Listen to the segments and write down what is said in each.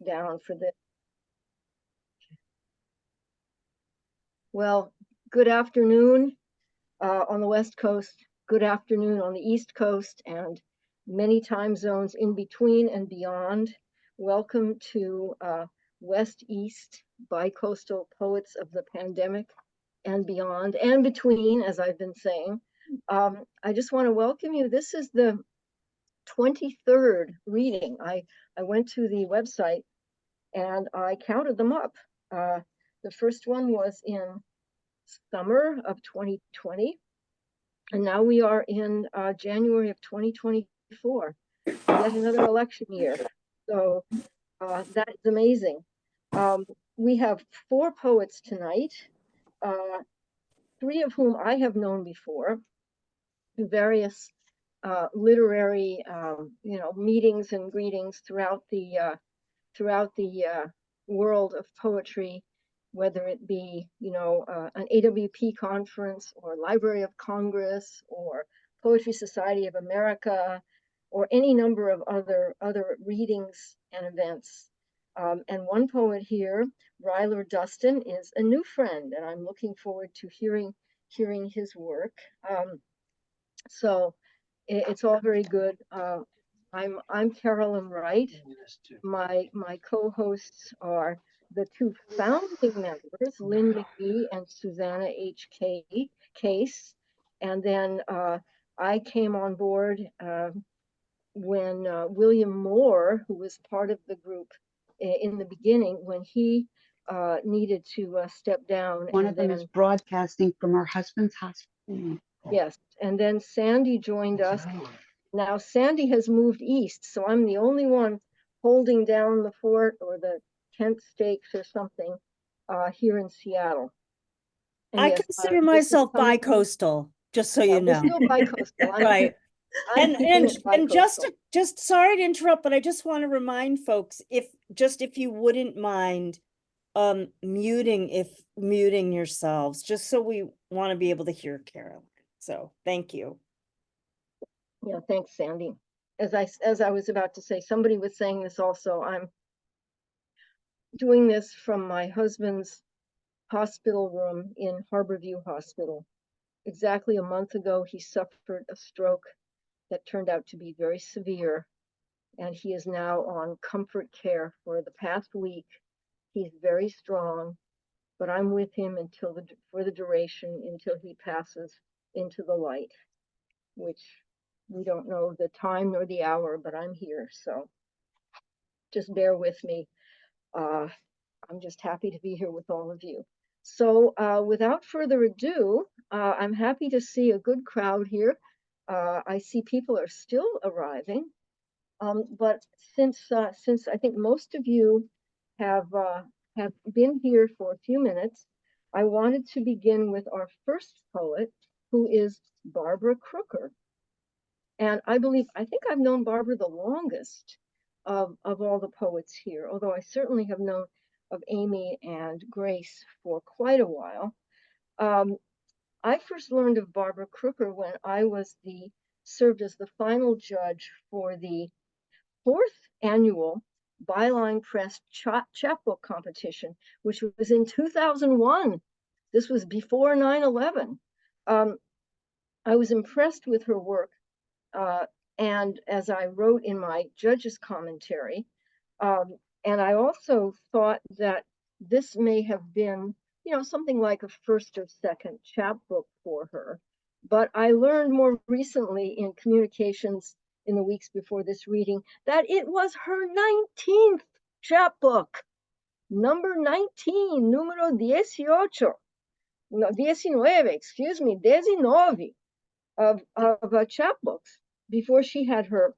down for this. Well, good afternoon on the West Coast, good afternoon on the East Coast, and many time zones in between and beyond. Welcome to West-East Bicoastal Poets of the Pandemic and beyond and between, as I've been saying. I just want to welcome you. This is the 23rd reading. I went to the website and I counted them up. The first one was in summer of 2020, and now we are in January of 2024, yet another election year. So that is amazing. We have 4 poets tonight, 3 of whom I have known before, various literary, meetings and greetings throughout the world of poetry, whether it be, an AWP conference or Library of Congress or Poetry Society of America or any number of other readings and events. And one poet here, Ryler Dustin, is a new friend, and I'm looking forward to hearing his work. So it's all very good. I'm Carolyne Wright. My co-hosts are the 2 founding members, Lynn McGee and Susana H. Case. And then I came on board when William Moore, who was part of the group in the beginning, when he needed to step down. One of them is broadcasting from her husband's hospital. Yes, and then Sandy joined us. Now Sandy has moved east, so I'm the only one holding down the fort or the tent stakes or something here in Seattle. And I consider myself bicoastal, just so you know. We're still bicoastal, right? And just sorry to interrupt, but I just want to remind folks, if you wouldn't mind muting yourselves, just so we want to be able to hear Carolyne. So thank you. Yeah, thanks, Sandy. As I was about to say, somebody was saying this also. I'm doing this from my husband's hospital room in Harborview Hospital. Exactly a month ago, he suffered a stroke that turned out to be very severe, and he is now on comfort care for the past week. He's very strong, but I'm with him for the duration until he passes into the light, which we don't know the time nor the hour, but I'm here, so just bear with me. I'm just happy to be here with all of you. So without further ado, I'm happy to see a good crowd here. I see people are still arriving, but since I think most of you have been here for a few minutes, I wanted to begin with our first poet, who is Barbara Crooker. And I think I've known Barbara the longest of all the poets here, although I certainly have known of Amy and Grace for quite a while. I first learned of Barbara Crooker when I served as the final judge for the 4th annual Byline Press chapbook competition, which was in 2001. This was before 9/11. I was impressed with her work. And as I wrote in my judge's commentary, and I also thought that this may have been, something like a first or second chapbook for her. But I learned more recently in communications in the weeks before this reading that it was her 19th chapbook, number 19, número 18, no, 19, excuse me, 19 of chapbooks before she had her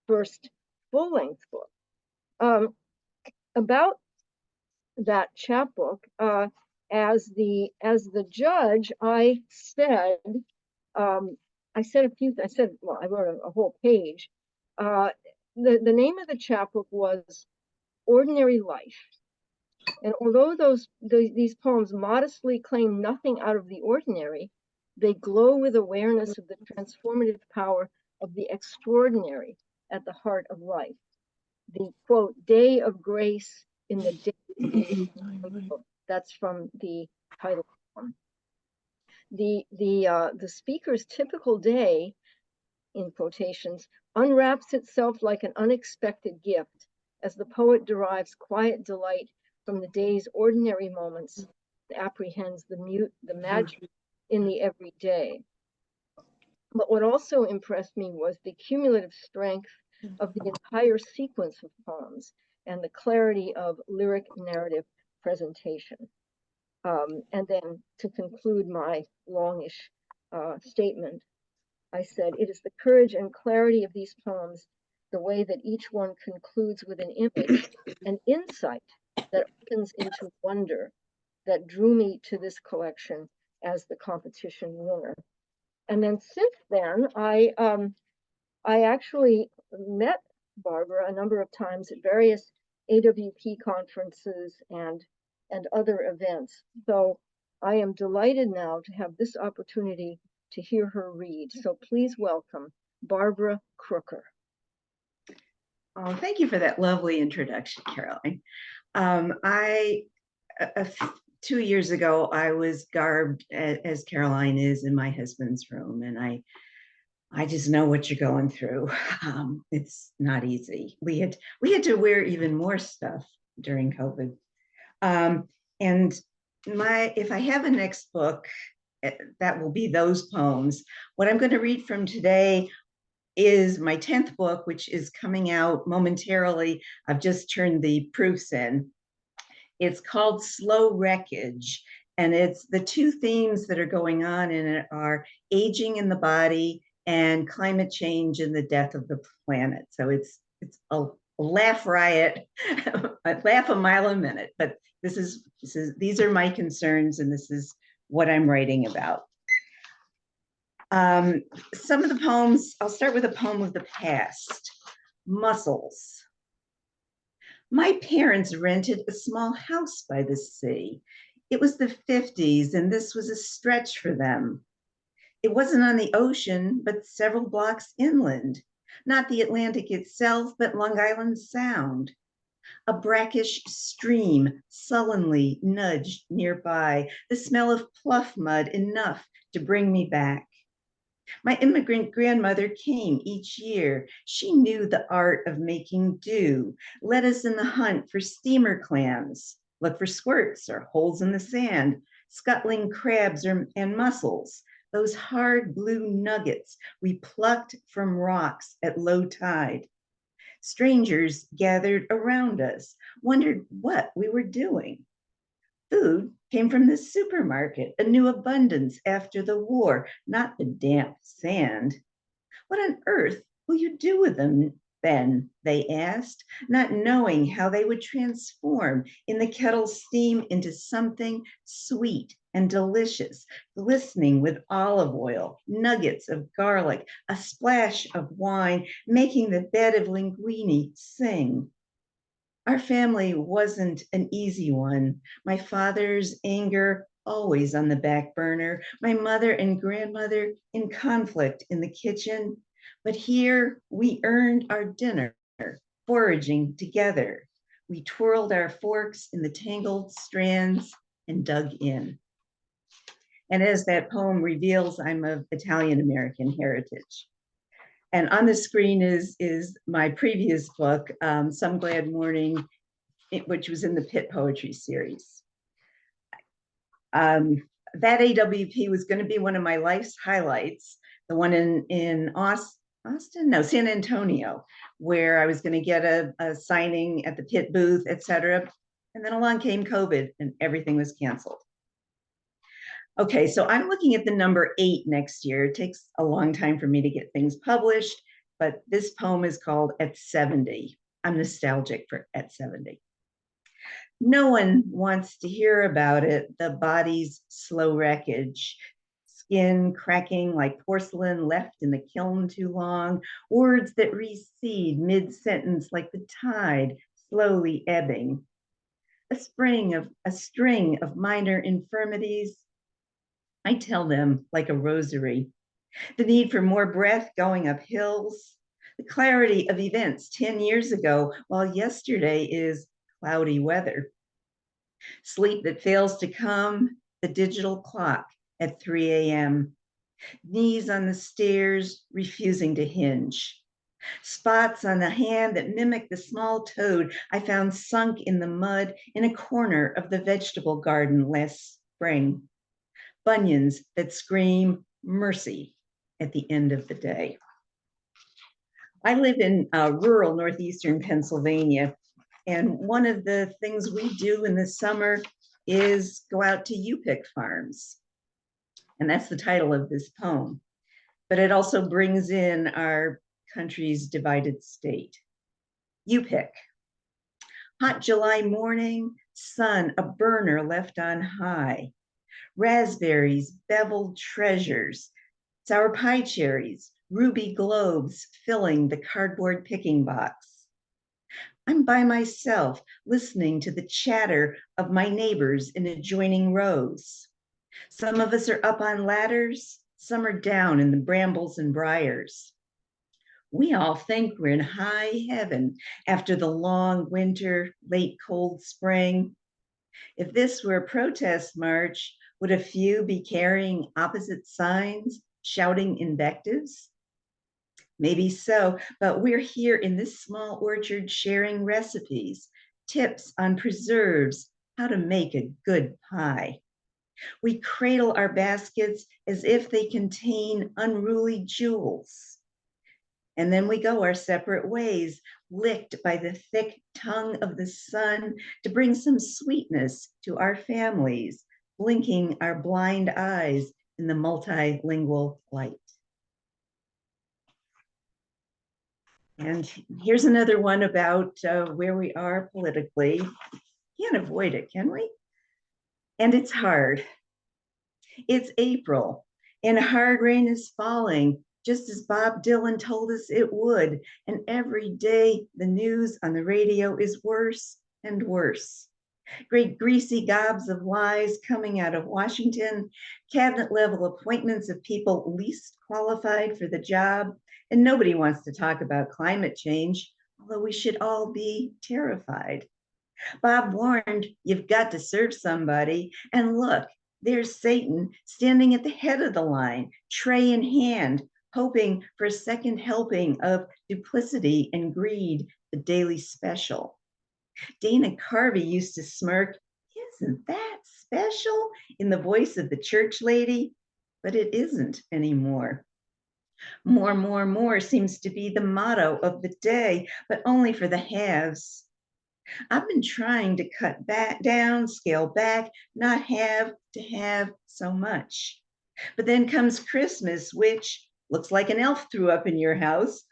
first full-length book. About that chapbook, as the judge, I wrote a whole page. The name of the chapbook was Ordinary Life. And although these poems modestly claim nothing out of the ordinary, they glow with awareness of the transformative power of the extraordinary at the heart of life. the quote, day of grace in the day. That's from the title. The speaker's typical day, in quotations, unwraps itself like an unexpected gift as the poet derives quiet delight from the day's ordinary moments and apprehends the magic in the everyday. But what also impressed me was the cumulative strength of the entire sequence of poems and the clarity of lyric narrative presentation. And then to conclude my longish statement, I said, it is the courage and clarity of these poems, the way that each one concludes with an image, an insight that opens into wonder, that drew me to this collection as the competition winner. And then since then, I actually met Barbara a number of times at various AWP conferences and other events. So I am delighted now to have this opportunity to hear her read. So please welcome Barbara Crooker. Oh, thank you for that lovely introduction, Caroline. 2 years ago, I was garbed as Caroline is in my husband's room, and I just know what you're going through. It's not easy. We had to wear even more stuff during COVID. And if I have a next book, that will be those poems. What I'm going to read from today is my 10th book, which is coming out momentarily. I've just turned the proofs in. It's called Slow Wreckage, and it's the two themes that are going on in it are aging in the body and climate change and the death of the planet. So it's a laugh riot, a laugh a mile a minute. But these are my concerns, and this is what I'm writing about. Some of the poems, I'll start with a poem of the past, Muscles. My parents rented a small house by the sea. It was the 50s, and this was a stretch for them. It wasn't on the ocean, but several blocks inland. Not the Atlantic itself, but Long Island Sound. A brackish stream sullenly nudged nearby, the smell of pluff mud enough to bring me back. My immigrant grandmother came each year. She knew the art of making do, led us in the hunt for steamer clams, look for squirts or holes in the sand, scuttling crabs and mussels, those hard blue nuggets we plucked from rocks at low tide. Strangers gathered around us, wondered what we were doing. Food came from the supermarket, a new abundance after the war, not the damp sand. What on earth will you do with them then? They asked, not knowing how they would transform in the kettle's steam into something sweet and delicious, glistening with olive oil, nuggets of garlic, a splash of wine, making the bed of linguine sing. Our family wasn't an easy one. My father's anger always on the back burner, my mother and grandmother in conflict in the kitchen. But here we earned our dinner, foraging together. We twirled our forks in the tangled strands and dug in. And as that poem reveals, I'm of Italian-American heritage. And on the screen is my previous book, Some Glad Morning, which was in the Pit Poetry series. That AWP was going to be one of my life's highlights, the one in San Antonio, where I was going to get a signing at the Pit booth, etc. And then along came COVID and everything was canceled. Okay, so I'm looking at the number 8 next year. It takes a long time for me to get things published, but this poem is called At 70. I'm nostalgic for At 70. No one wants to hear about it, the body's slow wreckage, skin cracking like porcelain left in the kiln too long, words that recede mid-sentence like the tide slowly ebbing. A string of minor infirmities. I tell them like a rosary. The need for more breath going up hills, The clarity of events 10 years ago, while yesterday is cloudy weather. Sleep that fails to come, the digital clock at 3 a.m. Knees on the stairs, refusing to hinge. Spots on the hand that mimic the small toad I found sunk in the mud in a corner of the vegetable garden last spring. Bunions that scream mercy at the end of the day. I live in rural northeastern Pennsylvania, and one of the things we do in the summer is go out to U-pick farms. And that's the title of this poem. But it also brings in our country's divided state. U-pick. Hot July morning, sun, a burner left on high. Raspberries, beveled treasures, sour pie cherries, ruby globes filling the cardboard picking box. I'm by myself, listening to the chatter of my neighbors in adjoining rows. Some of us are up on ladders, some are down in the brambles and briars. We all think we're in high heaven after the long winter, late cold spring. If this were a protest march, would a few be carrying opposite signs, shouting invectives? Maybe so, but we're here in this small orchard sharing recipes, tips on preserves, how to make a good pie. We cradle our baskets as if they contain unruly jewels. And then we go our separate ways, licked by the thick tongue of the sun to bring some sweetness to our families, blinking our blind eyes in the multilingual light. And here's another one about where we are politically. Can't avoid it, can we? And it's hard. It's April, and hard rain is falling, just as Bob Dylan told us it would. And every day, the news on the radio is worse and worse. Great greasy gobs of lies coming out of Washington, cabinet level appointments of people least qualified for the job, and nobody wants to talk about climate change, although we should all be terrified. Bob warned, you've got to serve somebody, and look, there's Satan standing at the head of the line, tray in hand, hoping for a second helping of duplicity and greed, the daily special. Dana Carvey used to smirk, isn't that special, in the voice of the church lady? But it isn't anymore. More seems to be the motto of the day, but only for the haves. I've been trying to cut back down, scale back, not have to have so much. But then comes Christmas, which looks like an elf threw up in your house,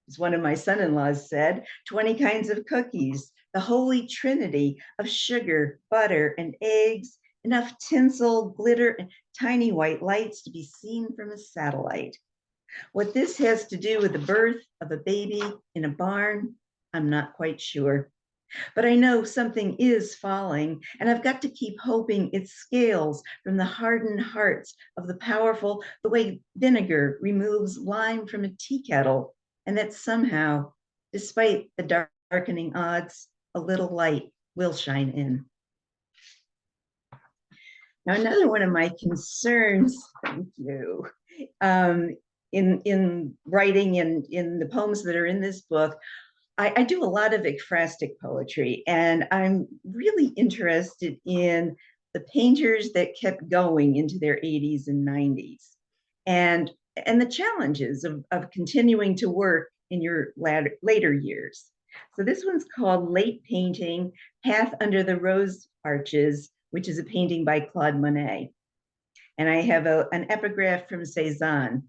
as one of my son-in-laws said, 20 kinds of cookies, the holy trinity of sugar, butter, and eggs, enough tinsel, glitter, and tiny white lights to be seen from a satellite. What this has to do with the birth of a baby in a barn, I'm not quite sure. But I know something is falling, and I've got to keep hoping it scales from the hardened hearts of the powerful, the way vinegar removes lime from a tea kettle, and that somehow, despite the darkening odds, a little light will shine in. Now, another one of my concerns, thank you, in writing and in the poems that are in this book, I do a lot of ekphrastic poetry, and I'm really interested in the painters that kept going into their 80s and 90s, and the challenges of continuing to work in your later years. So this one's called Late Painting, Path Under the Rose Arches, which is a painting by Claude Monet. And I have an epigraph from Cézanne.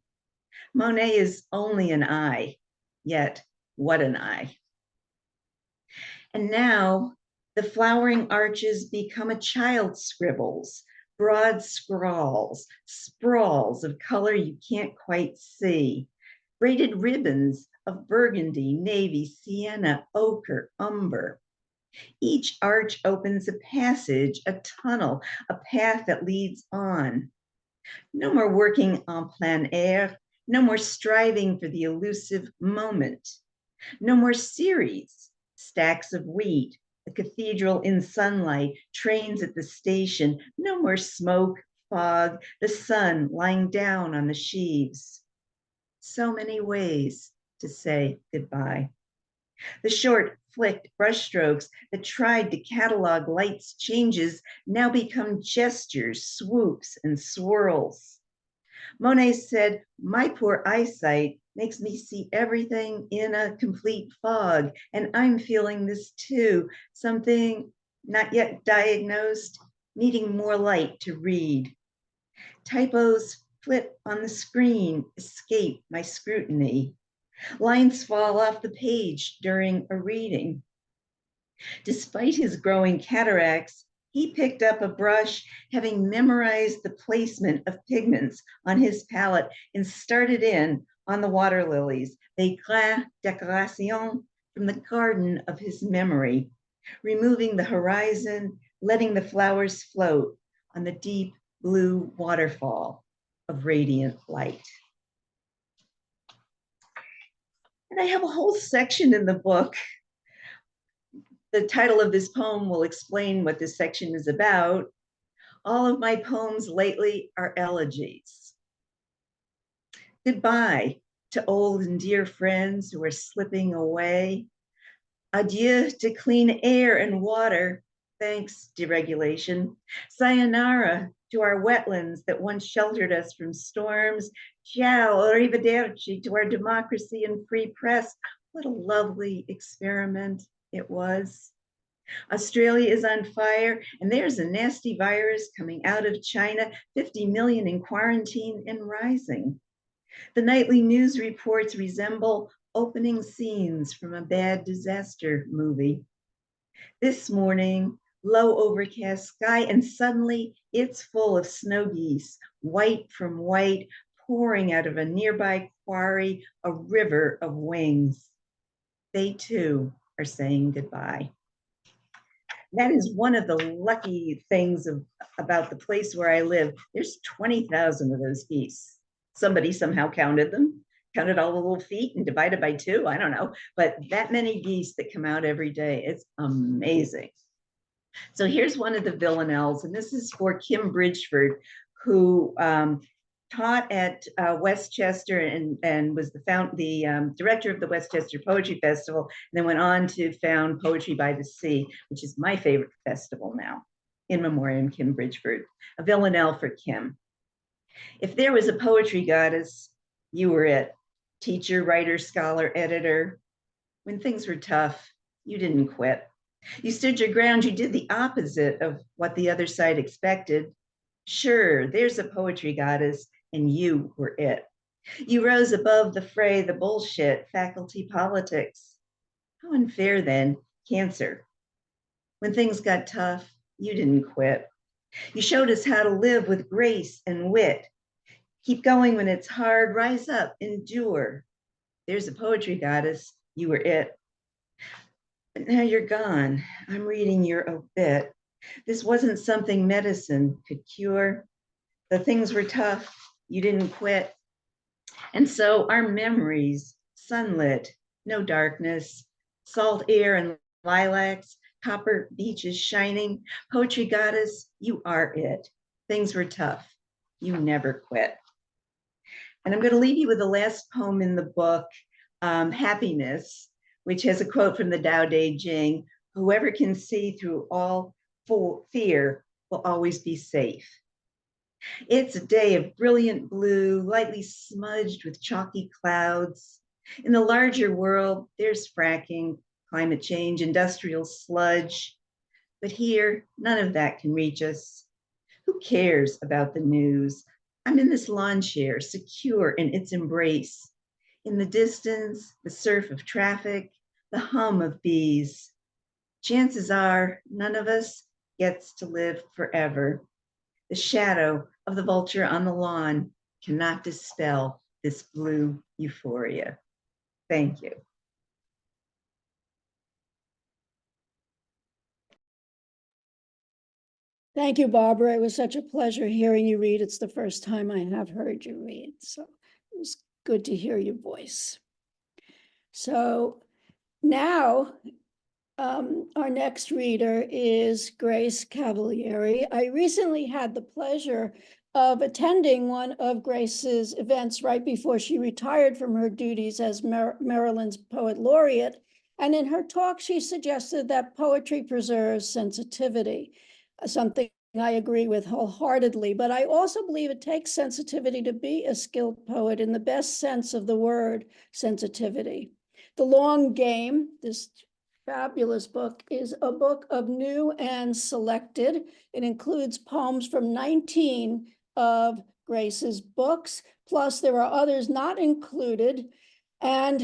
Monet is only an eye, yet what an eye. And now the flowering arches become a child scribbles, broad scrawls, sprawls of color you can't quite see, braided ribbons of burgundy, navy, sienna, ochre, umber. Each arch opens a passage, a tunnel, a path that leads on. No more working en plein air, No more striving for the elusive moment. No more series, stacks of wheat, a cathedral in sunlight, trains at the station. No more smoke, fog, the sun lying down on the sheaves. So many ways to say goodbye. The short, flicked brushstrokes that tried to catalog light's changes now become gestures, swoops, and swirls. Monet said, "My poor eyesight makes me see everything in a complete fog, and I'm feeling this too, something not yet diagnosed, needing more light to read. Typos flip on the screen, escape my scrutiny. Lines fall off the page during a reading." Despite his growing cataracts, he picked up a brush, having memorized the placement of pigments on his palette, and started in on the water lilies, les grains décoration, from the garden of his memory, removing the horizon, letting the flowers float on the deep blue waterfall of radiant light. And I have a whole section in the book. The title of this poem will explain what this section is about. All of my poems lately are elegies. Goodbye to old and dear friends who are slipping away. Adieu to clean air and water. Thanks, deregulation. Sayonara to our wetlands that once sheltered us from storms. Ciao, arrivederci to our democracy and free press. What a lovely experiment it was. Australia is on fire, and there's a nasty virus coming out of China, 50 million in quarantine and rising. The nightly news reports resemble opening scenes from a bad disaster movie. This morning, low overcast sky, and suddenly it's full of snow geese, white from white, pouring out of a nearby quarry, a river of wings. They too are saying goodbye. That is one of the lucky things about the place where I live. There's 20,000 of those geese. Somebody somehow counted them, counted all the little feet and divided by 2. I don't know, but that many geese that come out every day. It's amazing. So here's one of the villanelles, and this is for Kim Bridgeford, who taught at Westchester and was the director of the Westchester Poetry Festival, and then went on to found Poetry by the Sea, which is my favorite festival now, in memoriam Kim Bridgeford. A villanelle for Kim. If there was a poetry goddess, you were it. Teacher, writer, scholar, editor. When things were tough, you didn't quit. You stood your ground. You did the opposite of what the other side expected. Sure, there's a poetry goddess, and you were it. You rose above the fray, the bullshit, faculty politics. How unfair then, cancer. When things got tough, you didn't quit. You showed us how to live with grace and wit. Keep going when it's hard, rise up, endure. There's a poetry goddess, you were it. But now you're gone. I'm reading your obit. This wasn't something medicine could cure. The things were tough, you didn't quit. And so our memories, sunlit, no darkness, salt air and lilacs, copper beaches shining. Poetry goddess, you are it. Things were tough, you never quit. And I'm going to leave you with the last poem in the book, Happiness, which has a quote from the Tao Te Ching: "Whoever can see through all fear will always be safe." It's a day of brilliant blue, lightly smudged with chalky clouds. In the larger world, there's fracking, climate change, industrial sludge. But here, none of that can reach us. Who cares about the news? I'm in this lawn chair, secure in its embrace. In the distance, the surf of traffic, the hum of bees. Chances are none of us gets to live forever. The shadow of the vulture on the lawn cannot dispel this blue euphoria. Thank you. Thank you, Barbara. It was such a pleasure hearing you read. It's the first time I have heard you read, so it was good to hear your voice. So now our next reader is Grace Cavalieri. I recently had the pleasure of attending one of Grace's events right before she retired from her duties as Maryland's Poet Laureate. And in her talk, she suggested that poetry preserves sensitivity, something I agree with wholeheartedly. But I also believe it takes sensitivity to be a skilled poet in the best sense of the word sensitivity. The Long Game, this fabulous book, is a book of new and selected. It includes poems from 19 of Grace's books, plus there are others not included. And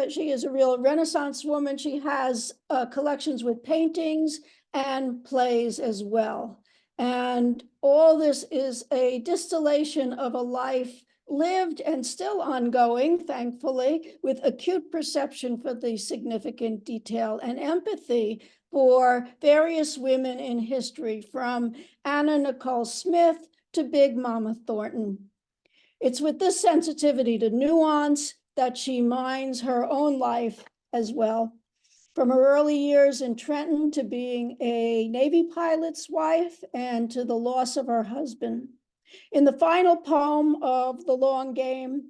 she is a real Renaissance woman. She has collections with paintings and plays as well. And all this is a distillation of a life lived and still ongoing, thankfully, with acute perception for the significant detail and empathy for various women in history, from Anna Nicole Smith to Big Mama Thornton. It's with this sensitivity to nuance that she mines her own life as well. From her early years in Trenton to being a Navy pilot's wife and to the loss of her husband. In the final poem of The Long Game,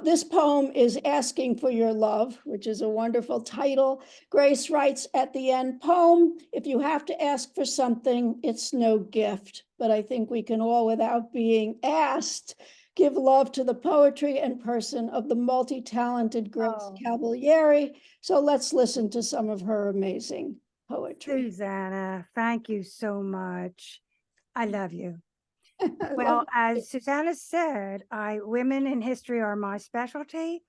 this poem is Asking for Your Love, which is a wonderful title. Grace writes at the end, poem, if you have to ask for something, it's no gift. But I think we can all, without being asked, give love to the poetry and person of the multi-talented Grace Cavalieri. So let's listen to some of her amazing poetry. Susana, thank you so much. I love you. Well, as Susana said, women in history are my specialty,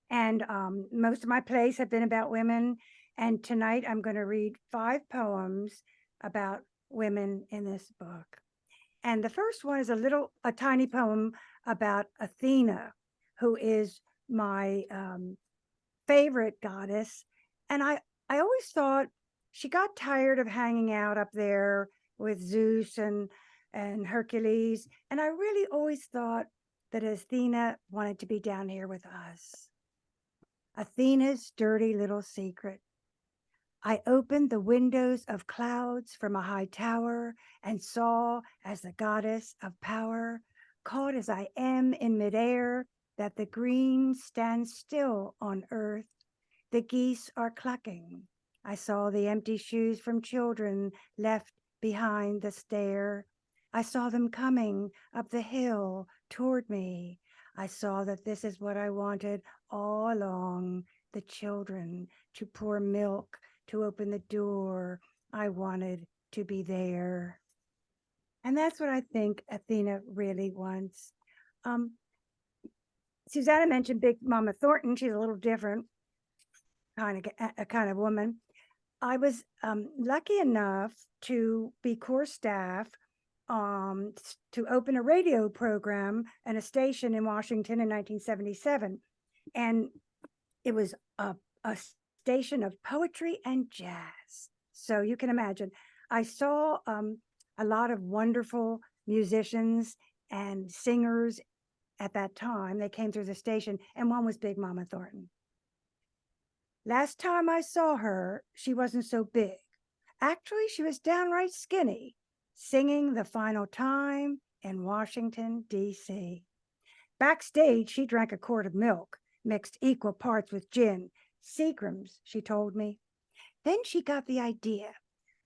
and most of my plays have been about women. And tonight I'm going to read 5 poems about women in this book. And the first one is a tiny poem about Athena, who is my favorite goddess. And I always thought she got tired of hanging out up there with Zeus and Hercules. And I really always thought that Athena wanted to be down here with us. Athena's dirty little secret. I opened the windows of clouds from a high tower and saw, as the goddess of power, caught as I am in midair, that the green stands still on earth. The geese are clucking. I saw the empty shoes from children left behind the stair. I saw them coming up the hill toward me. I saw that this is what I wanted all along, the children, to pour milk, to open the door. I wanted to be there. And that's what I think Athena really wants. Susana mentioned Big Mama Thornton. She's a little different kind of woman. I was lucky enough to be core staff to open a radio program and a station in Washington in 1977. And it was a station of poetry and jazz. So you can imagine, I saw a lot of wonderful musicians and singers at that time. They came through the station, and one was Big Mama Thornton. Last time I saw her, she wasn't so big. Actually, she was downright skinny, singing The Final Time in Washington, D.C. Backstage, she drank a quart of milk, mixed equal parts with gin. Seagrams, she told me. Then she got the idea.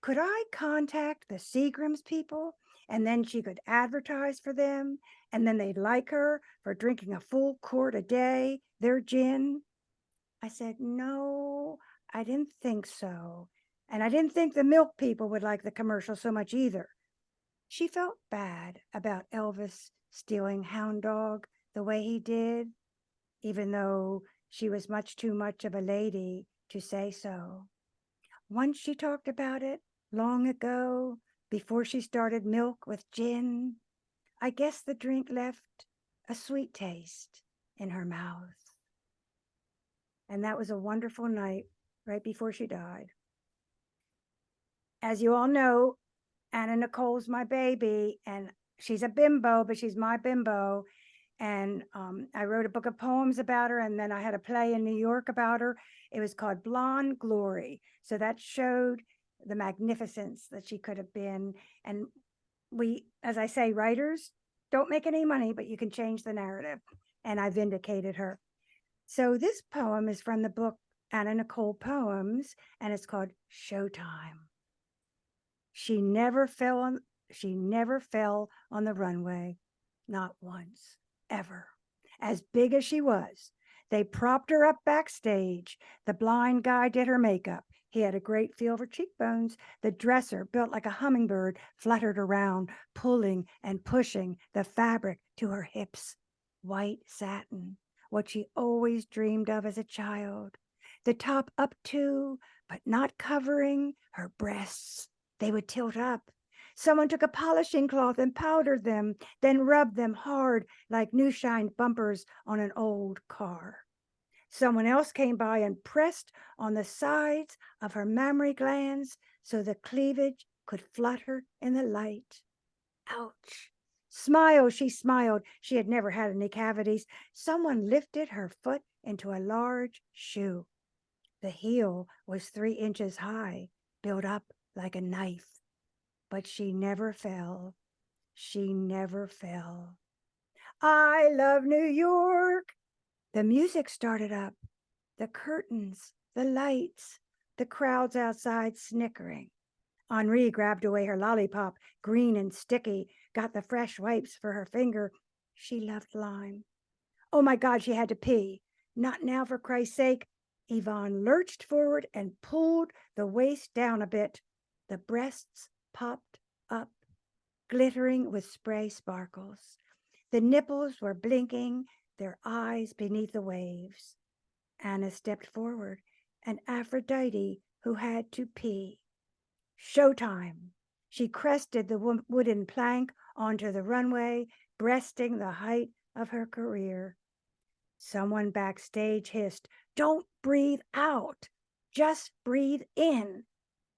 Could I contact the Seagrams people, and then she could advertise for them, and then they'd like her for drinking a full quart a day, their gin? I said, no, I didn't think so. And I didn't think the milk people would like the commercial so much either. She felt bad about Elvis stealing Hound Dog the way he did, even though she was much too much of a lady to say so. Once she talked about it long ago, before she started milk with gin. I guess the drink left a sweet taste in her mouth. And that was a wonderful night right before she died. As you all know, Anna Nicole's my baby, and she's a bimbo, but she's my bimbo. And I wrote a book of poems about her, and then I had a play in New York about her. It was called Blonde Glory. So that showed the magnificence that she could have been. And we, as I say, writers don't make any money, but you can change the narrative. And I vindicated her. So this poem is from the book Anna Nicole Poems, and it's called Showtime. She never fell on the runway, not once, ever. As big as she was, they propped her up backstage. The blind guy did her makeup. He had a great feel for cheekbones. The dresser, built like a hummingbird, fluttered around, pulling and pushing the fabric to her hips. White satin, what she always dreamed of as a child. The top up to, but not covering, her breasts. They would tilt up. Someone took a polishing cloth and powdered them, then rubbed them hard like new shined bumpers on an old car. Someone else came by and pressed on the sides of her mammary glands so the cleavage could flutter in the light. Ouch. Smile, she smiled. She had never had any cavities. Someone lifted her foot into a large shoe. The heel was 3 inches high, built up like a knife. But she never fell. She never fell. I love New York. The music started up. The curtains, the lights, the crowds outside snickering. Henri grabbed away her lollipop, green and sticky, got the fresh wipes for her finger. She loved lime. Oh my God, she had to pee. Not now, for Christ's sake. Yvonne lurched forward and pulled the waist down a bit. The breasts popped up, glittering with spray sparkles. The nipples were blinking, their eyes beneath the waves. Anna stepped forward, an Aphrodite who had to pee. Showtime. She crested the wooden plank onto the runway, breasting the height of her career. Someone backstage hissed, "Don't breathe out, just breathe in."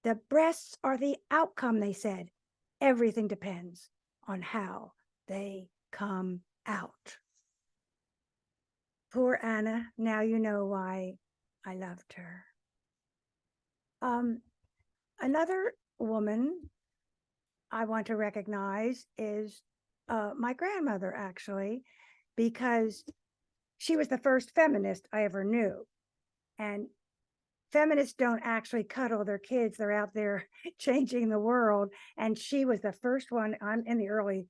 The breasts are the outcome, they said. Everything depends on how they come out. Poor Anna, now you know why I loved her. Another woman I want to recognize is my grandmother, actually, because she was the first feminist I ever knew. And feminists don't actually cuddle their kids. They're out there changing the world. And she was the first one. I'm in the early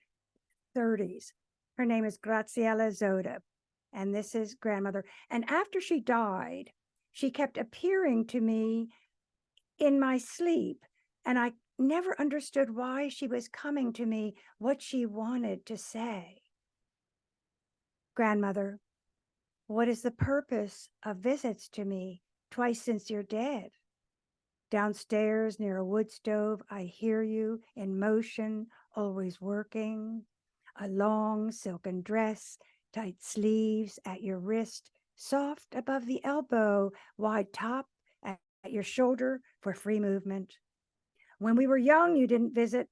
30s. Her name is Graziella Zoda. And this is grandmother. And after she died, she kept appearing to me in my sleep. And I never understood why she was coming to me, what she wanted to say. Grandmother, what is the purpose of visits to me twice since you're dead? Downstairs near a wood stove, I hear you in motion, always working. A long silken dress, tight sleeves at your wrist, soft above the elbow, wide top at your shoulder for free movement. When we were young, you didn't visit.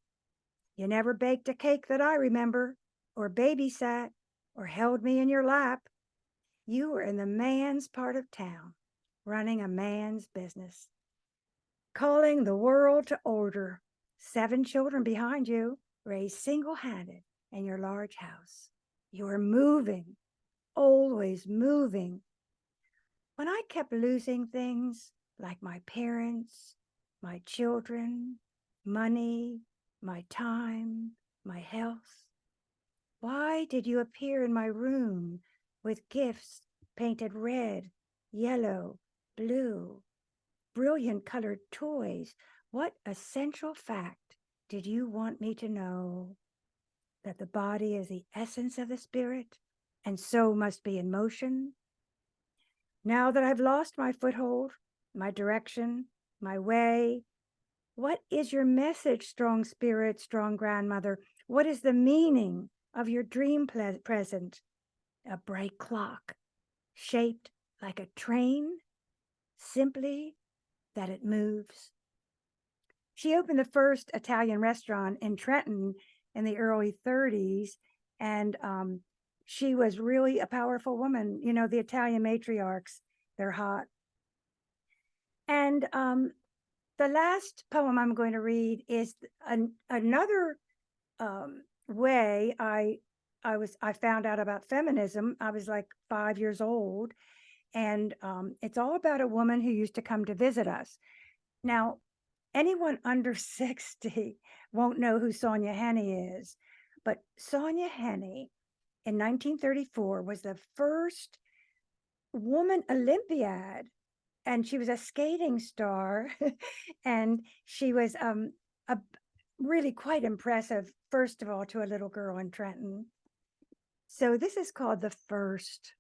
You never baked a cake that I remember, or babysat, or held me in your lap. You were in the man's part of town, running a man's business, calling the world to order. 7 children behind you, raised single-handed in your large house. You were moving, always moving. When I kept losing things like my parents, my children, money, my time, my health, why did you appear in my room with gifts painted red, yellow, blue, brilliant colored toys? What essential fact did you want me to know? That the body is the essence of the spirit, and so must be in motion? Now that I've lost my foothold, my direction, my way, what is your message, strong spirit, strong grandmother? What is the meaning of your dream present? A bright clock, shaped like a train, simply that it moves. She opened the first Italian restaurant in Trenton in the early 30s, and she was really a powerful woman. You know, the Italian matriarchs, they're hot. And the last poem I'm going to read is another way I found out about feminism. I was like 5 years old, and it's all about a woman who used to come to visit us. Now, anyone under 60 won't know who Sonia Henne is, but Sonia Henne in 1934 was the first woman Olympiad, and she was a skating star, and she was a really quite impressive, first of all, to a little girl in Trenton. So this is called The First.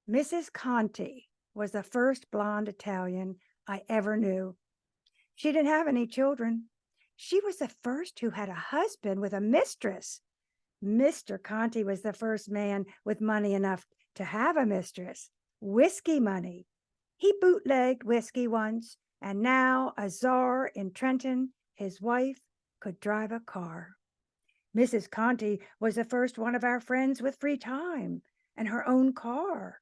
Mrs. Conti was the first blonde Italian I ever knew. She didn't have any children. She was the first who had a husband with a mistress. Mr. Conti was the first man with money enough to have a mistress. Whiskey money. He bootlegged whiskey once, and now a czar in Trenton, his wife could drive a car. Mrs. Conti was the first one of our friends with free time and her own car.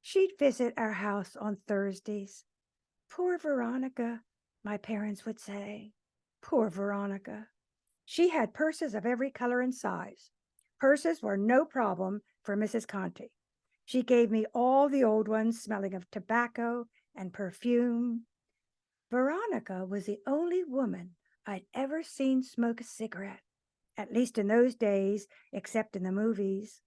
She'd visit our house on Thursdays. Poor Veronica, my parents would say. Poor Veronica. She had purses of every color and size. Purses were no problem for Mrs. Conti. She gave me all the old ones smelling of tobacco and perfume. Veronica was the only woman I'd ever seen smoke a cigarette, at least in those days, except in the movies.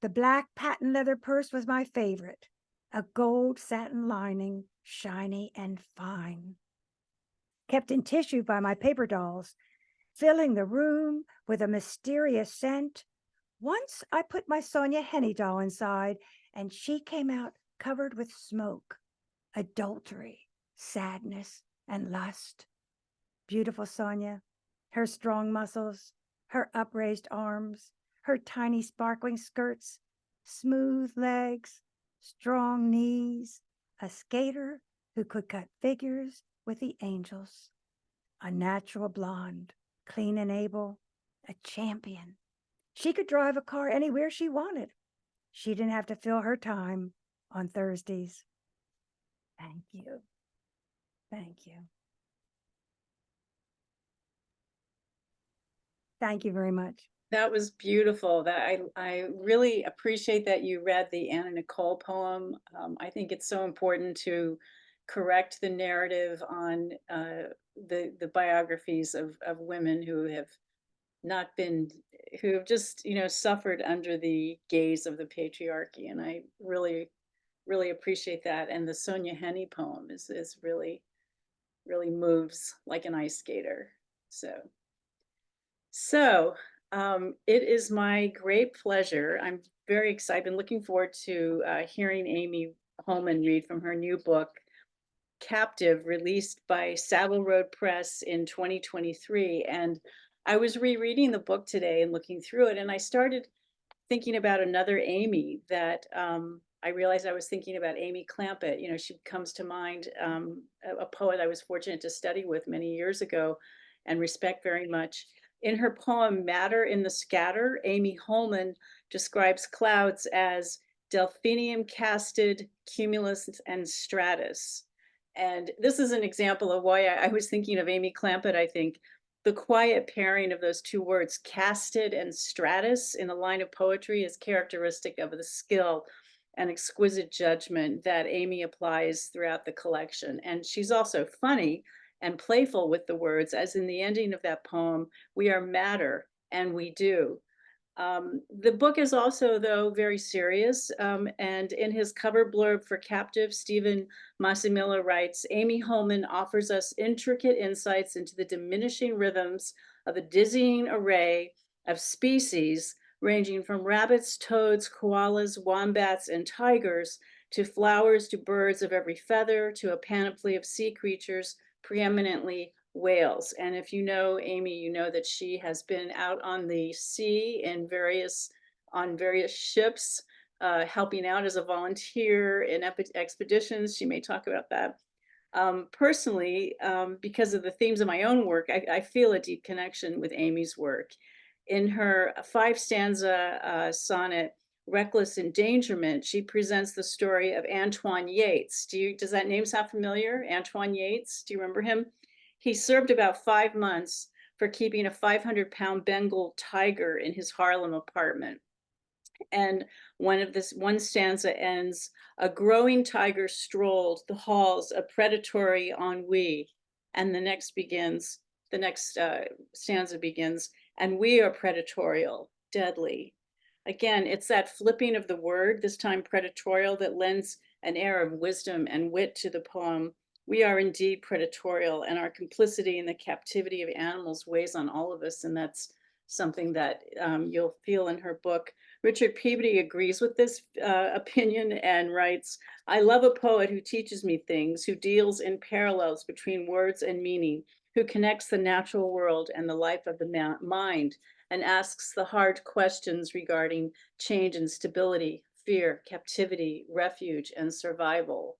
The black patent leather purse was my favorite, a gold satin lining, shiny and fine. Kept in tissue by my paper dolls, filling the room with a mysterious scent. Once I put my Sonia Henne doll inside, and she came out covered with smoke, adultery, sadness, and lust. Beautiful Sonia, her strong muscles, her upraised arms, her tiny sparkling skirts, smooth legs, strong knees, a skater who could cut figures with the angels, a natural blonde, clean and able, a champion. She could drive a car anywhere she wanted. She didn't have to fill her time on Thursdays. Thank you. Thank you. Thank you very much. That was beautiful. I really appreciate that you read the Anna Nicole poem. I think it's so important to correct the narrative on the biographies of women who have not been, who have just, you know, suffered under the gaze of the patriarchy. And I really, really appreciate that. And the Sonia Henne poem is really, really moves like an ice skater. So it is my great pleasure. I'm very excited and looking forward to hearing Amy Holman read from her new book, Captive, released by Savile Road Press in 2023. And I was rereading the book today and looking through it, and I started thinking about another Amy that I realized I was thinking about Amy Clampett. You know, she comes to mind, a poet I was fortunate to study with many years ago and respect very much. In her poem, Matter in the Scatter, Amy Holman describes clouds as delphinium casted, cumulus, and stratus. And this is an example of why I was thinking of Amy Clampett. I think the quiet pairing of those two words, casted and stratus, in a line of poetry is characteristic of the skill and exquisite judgment that Amy applies throughout the collection. And she's also funny and playful with the words, as in the ending of that poem, we are matter and we do. The book is also, though, very serious. And in his cover blurb for Captive, Stephen Massimilla writes, Amy Holman offers us intricate insights into the diminishing rhythms of a dizzying array of species, ranging from rabbits, toads, koalas, wombats, and tigers, to flowers, to birds of every feather, to a panoply of sea creatures, preeminently whales. And if you know Amy, you know that she has been out on the sea in on various ships, helping out as a volunteer in expeditions. She may talk about that. Personally, because of the themes of my own work, I feel a deep connection with Amy's work. In her 5-stanza sonnet, Reckless Endangerment, she presents the story of Antoine Yates. Does that name sound familiar? Antoine Yates, do you remember him? He served about 5 months for keeping a 500-pound Bengal tiger in his Harlem apartment. And one stanza ends, "A growing tiger strolled the halls of predatory ennui." And the next stanza begins, "And we are predatorial, deadly." Again, it's that flipping of the word, this time predatorial, that lends an air of wisdom and wit to the poem. We are indeed predatorial, and our complicity in the captivity of animals weighs on all of us, and that's something that you'll feel in her book. Richard Peabody agrees with this opinion and writes, "I love a poet who teaches me things, who deals in parallels between words and meaning, who connects the natural world and the life of the mind, and asks the hard questions regarding change and stability, fear, captivity, refuge, and survival."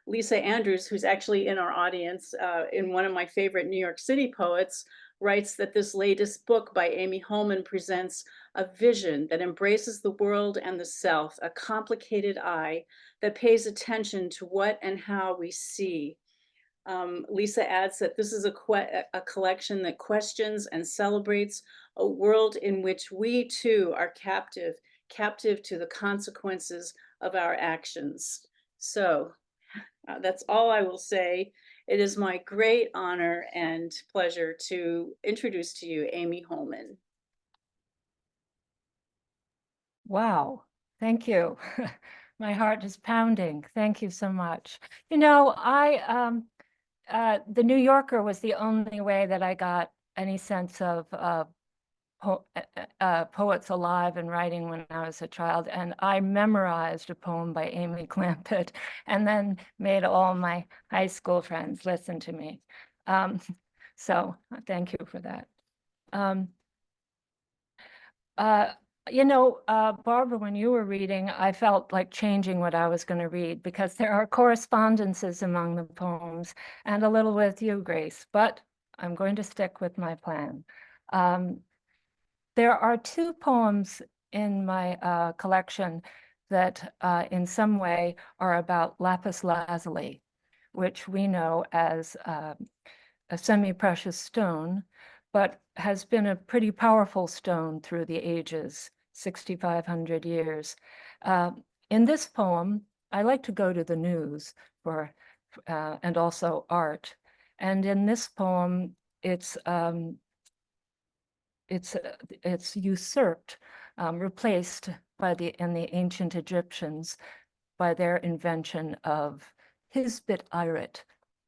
Lisa Andrews, who's actually in our audience, in one of my favorite New York City poets, writes that this latest book by Amy Holman presents a vision that embraces the world and the self, a complicated eye that pays attention to what and how we see. Lisa adds that this is a collection that questions and celebrates a world in which we too are captive to the consequences of our actions. So that's all I will say. It is my great honor and pleasure to introduce to you Amy Holman. Wow, thank you. My heart is pounding. Thank you so much. You know, the New Yorker was the only way that I got any sense of poets alive and writing when I was a child. And I memorized a poem by Amy Clampett and then made all my high school friends listen to me. So thank you for that. You know, Barbara, when you were reading, I felt like changing what I was going to read because there are correspondences among the poems and a little with you, Grace, but I'm going to stick with my plan. There are 2 poems in my collection that in some way are about lapis lazuli, which we know as a semi-precious stone, but has been a pretty powerful stone through the ages, 6,500 years. In this poem, I like to go to the news and also art. And in this poem, it's usurped, replaced in the ancient Egyptians by their invention of hisbit irit.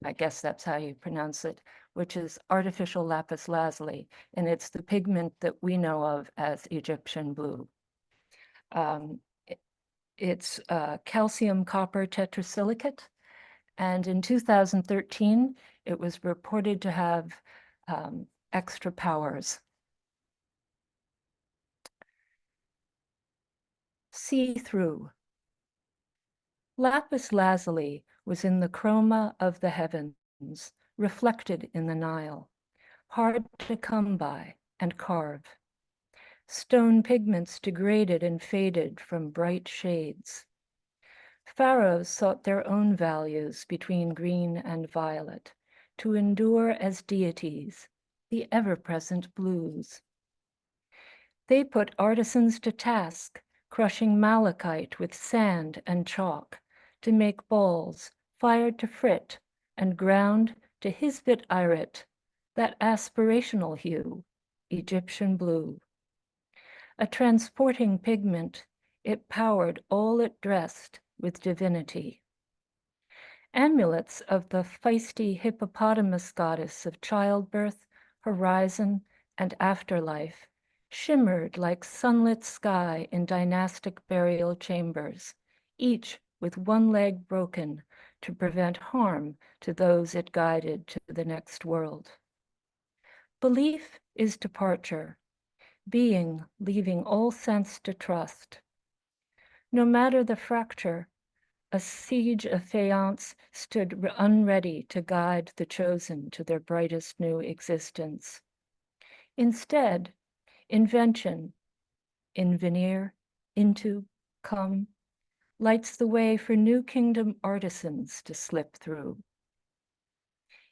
I guess that's how you pronounce it, which is artificial lapis lazuli, and it's the pigment that we know of as Egyptian blue. It's calcium copper tetrasilicate, and in 2013, it was reported to have extra powers. See-through. Lapis lazuli was in the chroma of the heavens, reflected in the Nile, hard to come by and carve. Stone pigments degraded and faded from bright shades. Pharaohs sought their own values between green and violet, to endure as deities, the ever-present blues. They put artisans to task, crushing malachite with sand and chalk, to make balls fired to frit and ground to hisbit irit, that aspirational hue, Egyptian blue. A transporting pigment, it powered all it dressed with divinity. Amulets of the feisty hippopotamus goddess of childbirth, horizon, and afterlife shimmered like sunlit sky in dynastic burial chambers, each with one leg broken to prevent harm to those it guided to the next world. Belief is departure, being leaving all sense to trust. No matter the fracture, a siege of faience stood unready to guide the chosen to their brightest new existence. Instead, invention, in veneer, into, come, lights the way for New Kingdom artisans to slip through.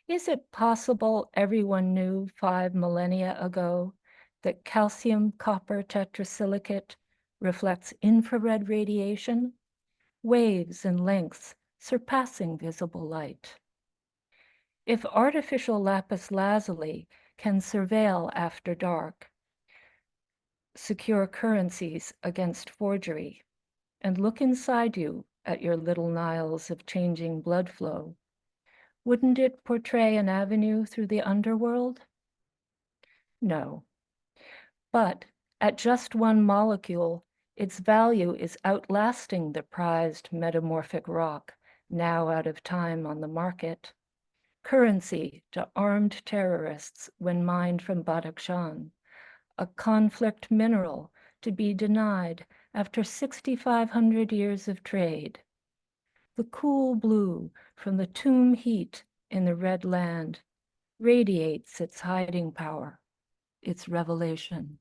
Is it possible everyone knew 5 millennia ago that calcium copper tetrasilicate reflects infrared radiation, waves and lengths surpassing visible light? If artificial lapis lazuli can surveil after dark, secure currencies against forgery, and look inside you at your little Niles of changing blood flow, wouldn't it portray an avenue through the underworld? No. But at just 1 molecule, its value is outlasting the prized metamorphic rock, now out of time on the market. Currency to armed terrorists when mined from Badakhshan, a conflict mineral to be denied after 6,500 years of trade. The cool blue from the tomb heat in the red land radiates its hiding power, its revelation.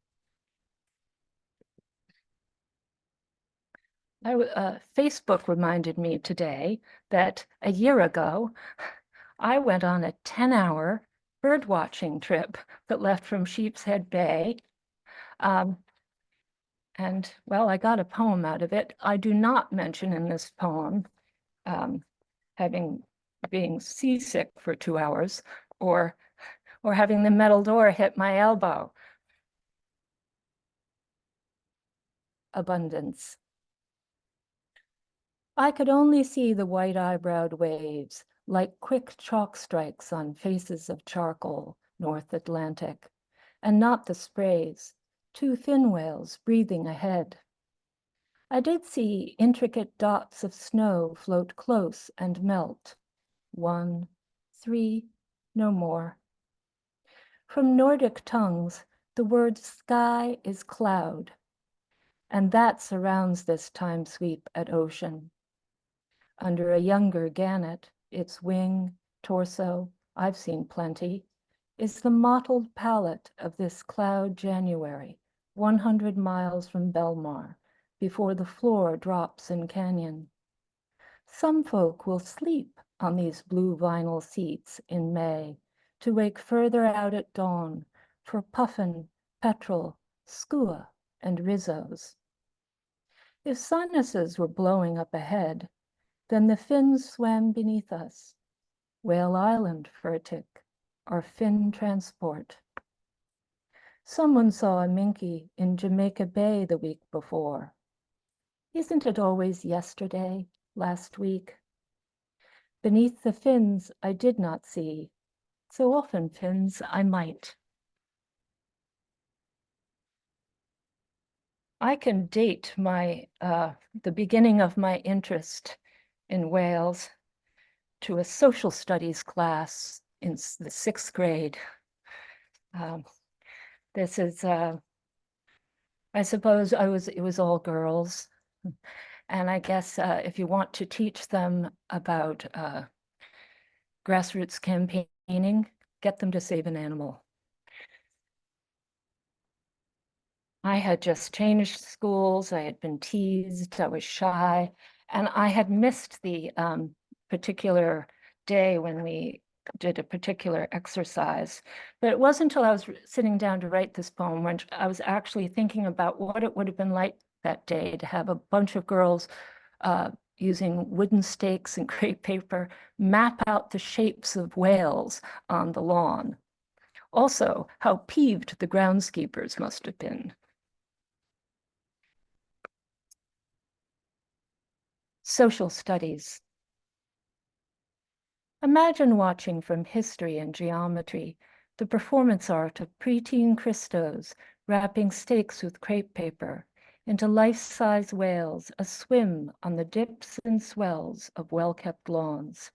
Facebook reminded me today that a year ago, I went on a 10-hour birdwatching trip that left from Sheepshead Bay. And well, I got a poem out of it. I do not mention in this poem being seasick for 2 hours or having the metal door hit my elbow. Abundance. I could only see the white-eyebrowed waves, like quick chalk strikes on faces of charcoal, North Atlantic, and not the sprays, 2 fin whales breathing ahead. I did see intricate dots of snow float close and melt. 1, 3, no more. From Nordic tongues, the word sky is cloud, and that surrounds this time sweep at ocean. Under a younger gannet, its wing, torso, I've seen plenty, is the mottled palette of this cloud January, 100 miles from Belmar, before the floor drops in canyon. Some folk will sleep on these blue vinyl seats in May to wake further out at dawn for puffin, petrel, skua, and rizzos. If sinuses were blowing up ahead, then the fins swam beneath us. Whale Island, for a tick, our fin transport. Someone saw a minke in Jamaica Bay the week before. Isn't it always yesterday, last week? Beneath the fins I did not see, so often fins I might. I can date the beginning of my interest in whales to a social studies class in the 6th grade. This is, I suppose it was all girls. And I guess if you want to teach them about grassroots campaigning, get them to save an animal. I had just changed schools, I had been teased, I was shy, and I had missed the particular day when we did a particular exercise. But it wasn't until I was sitting down to write this poem when I was actually thinking about what it would have been like that day to have a bunch of girls using wooden stakes and crepe paper map out the shapes of whales on the lawn. Also, how peeved the groundskeepers must have been. Social studies. Imagine watching from history and geometry the performance art of preteen Christos wrapping stakes with crepe paper into life-size whales aswim on the dips and swells of well-kept lawns.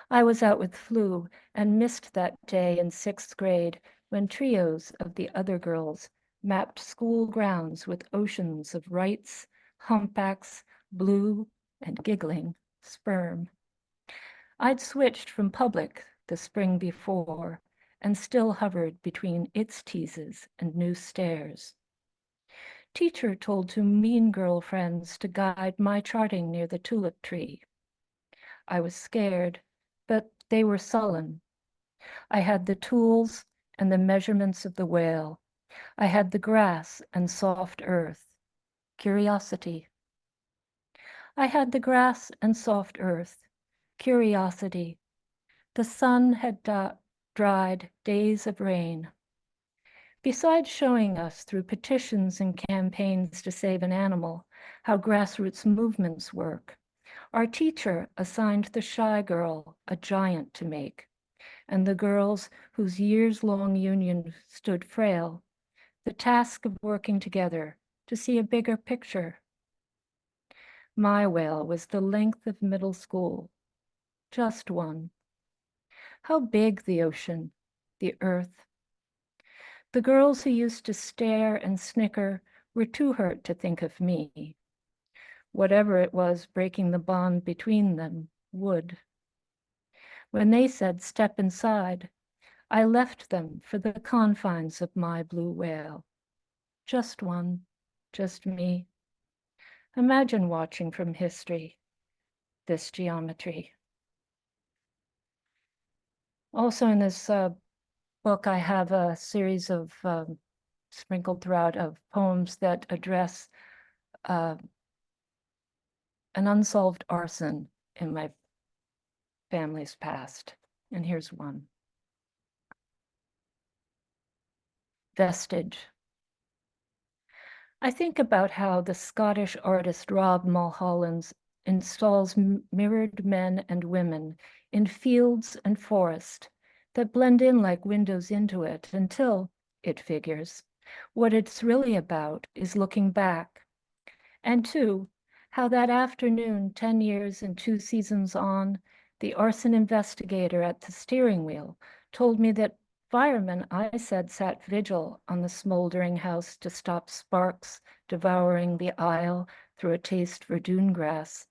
I was out with flu and missed that day in 6th grade when trios of the other girls mapped school grounds with oceans of rights, humpbacks, blue, and giggling sperm. I'd switched from public the spring before and still hovered between its teases and new stairs. Teacher told two mean girlfriends to guide my charting near the tulip tree. I was scared, but they were sullen. I had the tools and the measurements of the whale. I had the grass and soft earth. Curiosity. I had the grass and soft earth. Curiosity. The sun had dried days of rain. Besides showing us through petitions and campaigns to save an animal how grassroots movements work, our teacher assigned the shy girl a giant to make, and the girls whose years-long union stood frail, the task of working together to see a bigger picture. My whale was the length of middle school, just one. How big the ocean, the earth. The girls who used to stare and snicker were too hurt to think of me. Whatever it was breaking the bond between them would. When they said, "Step inside," I left them for the confines of my blue whale. Just one, just me. Imagine watching from history, this geometry. Also in this book, I have a series of sprinkled throughout of poems that address an unsolved arson in my family's past. And here's one. Vestige. I think about how the Scottish artist Rob Mulholland installs mirrored men and women in fields and forest that blend in like windows into it until, it figures, what it's really about is looking back. And two, how that afternoon, 10 years and 2 seasons on, the arson investigator at the steering wheel told me that firemen I said sat vigil on the smoldering house to stop sparks devouring the aisle through a taste for dune grass,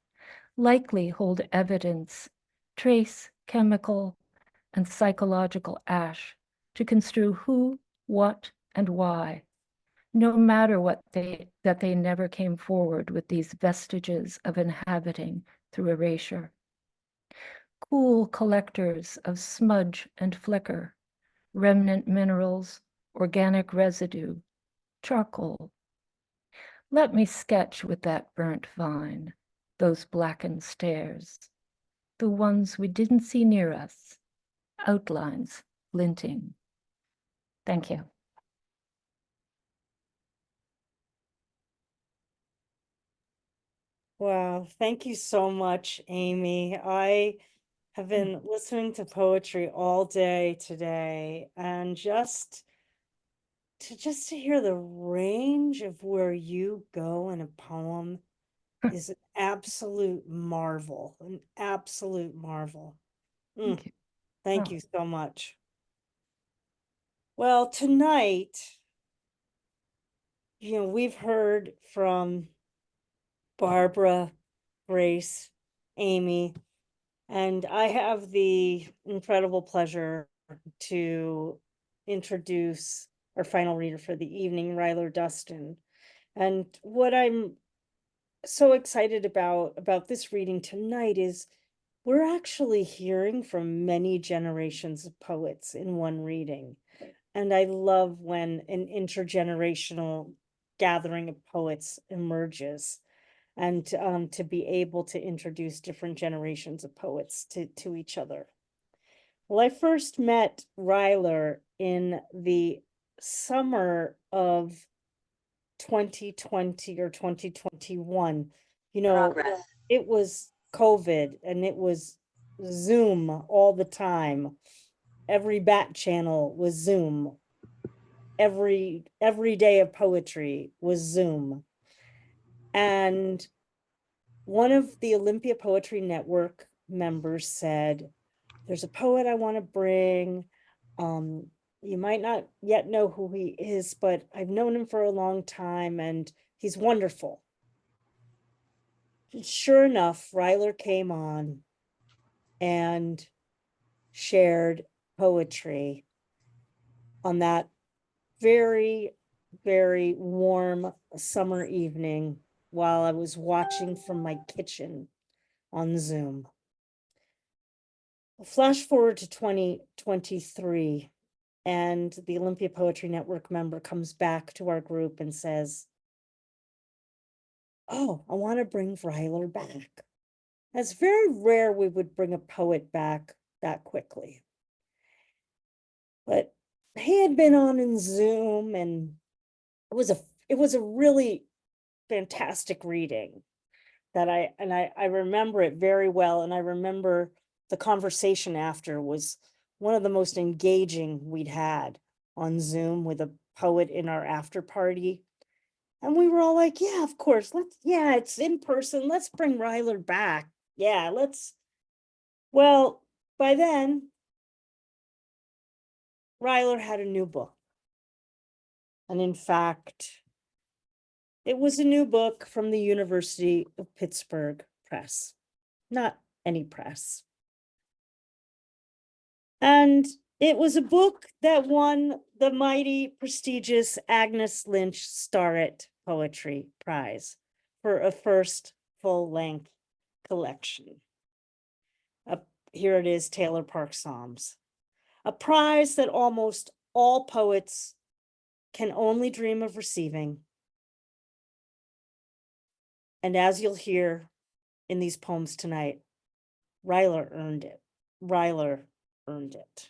likely hold evidence, trace chemical and psychological ash to construe who, what, and why, no matter that they never came forward with these vestiges of inhabiting through erasure. Cool collectors of smudge and flicker, remnant minerals, organic residue, charcoal. Let me sketch with that burnt vine, those blackened stairs, the ones we didn't see near us, outlines glinting. Thank you. Wow, thank you so much, Amy. I have been listening to poetry all day today, and just to hear the range of where you go in a poem is an absolute marvel, an absolute marvel. Thank you. Thank Oh. you so much. Well, tonight, we've heard from Barbara, Grace, Amy, and I have the incredible pleasure to introduce our final reader for the evening, Ryler Dustin. And what I'm so excited about this reading tonight is we're actually hearing from many generations of poets in one reading. And I love when an intergenerational gathering of poets emerges, and to be able to introduce different generations of poets to each other. Well, I first met Ryler in the summer of 2020 or 2021. It was COVID and it was Zoom all the time. Every bat channel was Zoom. Every day of poetry was Zoom. And one of the Olympia Poetry Network members said, "There's a poet I want to bring. You might not yet know who he is, but I've known him for a long time and he's wonderful." Sure enough, Ryler came on and shared poetry on that very very warm summer evening while I was watching from my kitchen on Zoom. Flash forward to 2023, and the Olympia Poetry Network member comes back to our group and says, "Oh, I want to bring Ryler back." It's very rare we would bring a poet back that quickly. But he had been on in Zoom, and it was a really fantastic reading that I remember it very well. And I remember the conversation after was one of the most engaging we'd had on Zoom with a poet in our after party. And we were all like, yeah, of course, it's in person. Let's bring Ryler back. Yeah, well, by then, Ryler had a new book. And in fact, it was a new book from the University of Pittsburgh Press, not any press. And it was a book that won the mighty prestigious Agnes Lynch Starrett Poetry Prize for a first full-length collection. Here it is, Taylor Park Psalms, a prize that almost all poets can only dream of receiving. And as you'll hear in these poems tonight, Ryler earned it. Ryler earned it.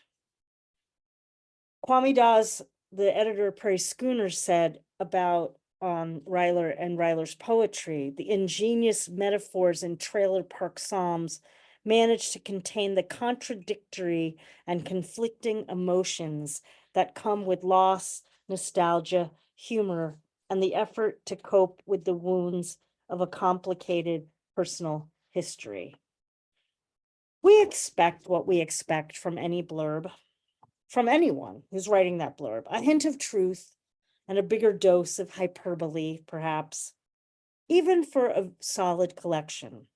Kwame Dawes, the editor of Prairie Schooner, said about Ryler and Ryler's poetry, the ingenious metaphors in Trailer Park Psalms managed to contain the contradictory and conflicting emotions that come with loss, nostalgia, humor, and the effort to cope with the wounds of a complicated personal history. We expect what we expect from any blurb, from anyone who's writing that blurb, a hint of truth and a bigger dose of hyperbole, perhaps, even for a solid collection.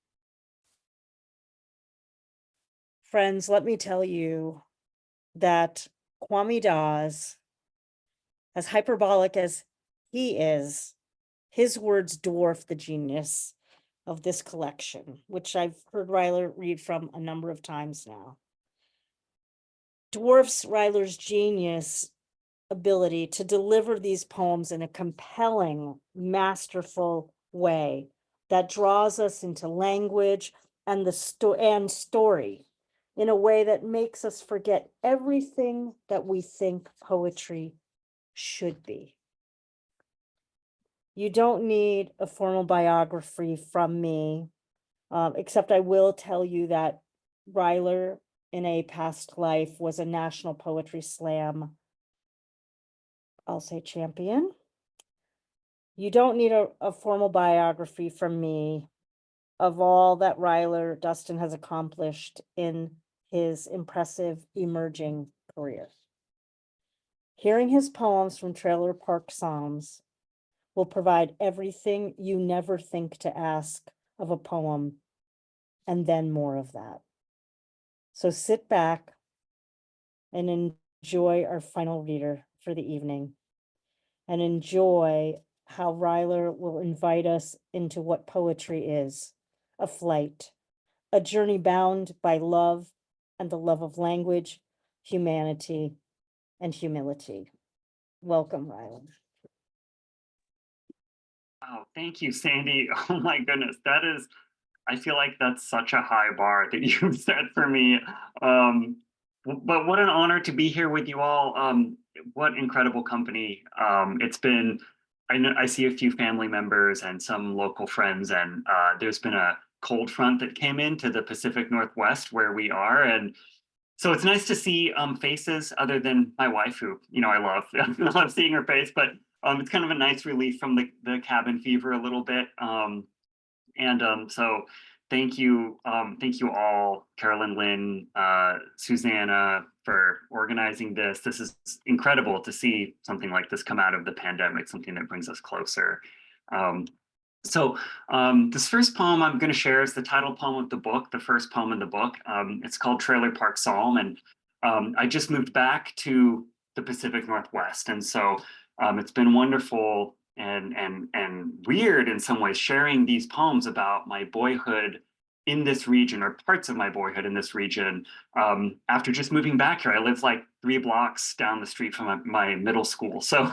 Friends, let me tell you that Kwame Dawes, as hyperbolic as he is, his words dwarf the genius of this collection, which I've heard Ryler read from a number of times now. Dwarfs Ryler's genius ability to deliver these poems in a compelling, masterful way that draws us into language and story in a way that makes us forget everything that we think poetry should be. You don't need a formal biography from me, except I will tell you that Ryler in a past life was a National Poetry Slam, I'll say, champion. You don't need a formal biography from me of all that Ryler Dustin has accomplished in his impressive emerging career. Hearing his poems from Trailer Park Psalms will provide everything you never think to ask of a poem, and then more of that. So sit back and enjoy our final reader for the evening, and enjoy how Ryler will invite us into what poetry is: a flight, a journey bound by love and the love of language, humanity, and humility. Welcome, Ryler. Oh, thank you, Sandy. Oh my goodness, I feel like that's such a high bar that you've set for me. But what an honor to be here with you all. What incredible company. It's been, I see a few family members and some local friends, and there's been a cold front that came into the Pacific Northwest where we are. And so it's nice to see so other than my wife, who, I love, I love seeing her face, but it's kind of a nice relief from the cabin fever a little bit. So thank you all, Carolyne, Lynn, Susana, for organizing this. This is incredible to see something like this come out of the pandemic, something that brings us closer. This first poem I'm going to share is the title poem of the book, the first poem in the book. It's called Trailer Park Psalm, and I just moved back to the Pacific Northwest, and so It's been wonderful and weird in some ways sharing these poems about my boyhood in this region, or parts of my boyhood in this region. After just moving back here, I lived like 3 blocks down the street from my middle school. So,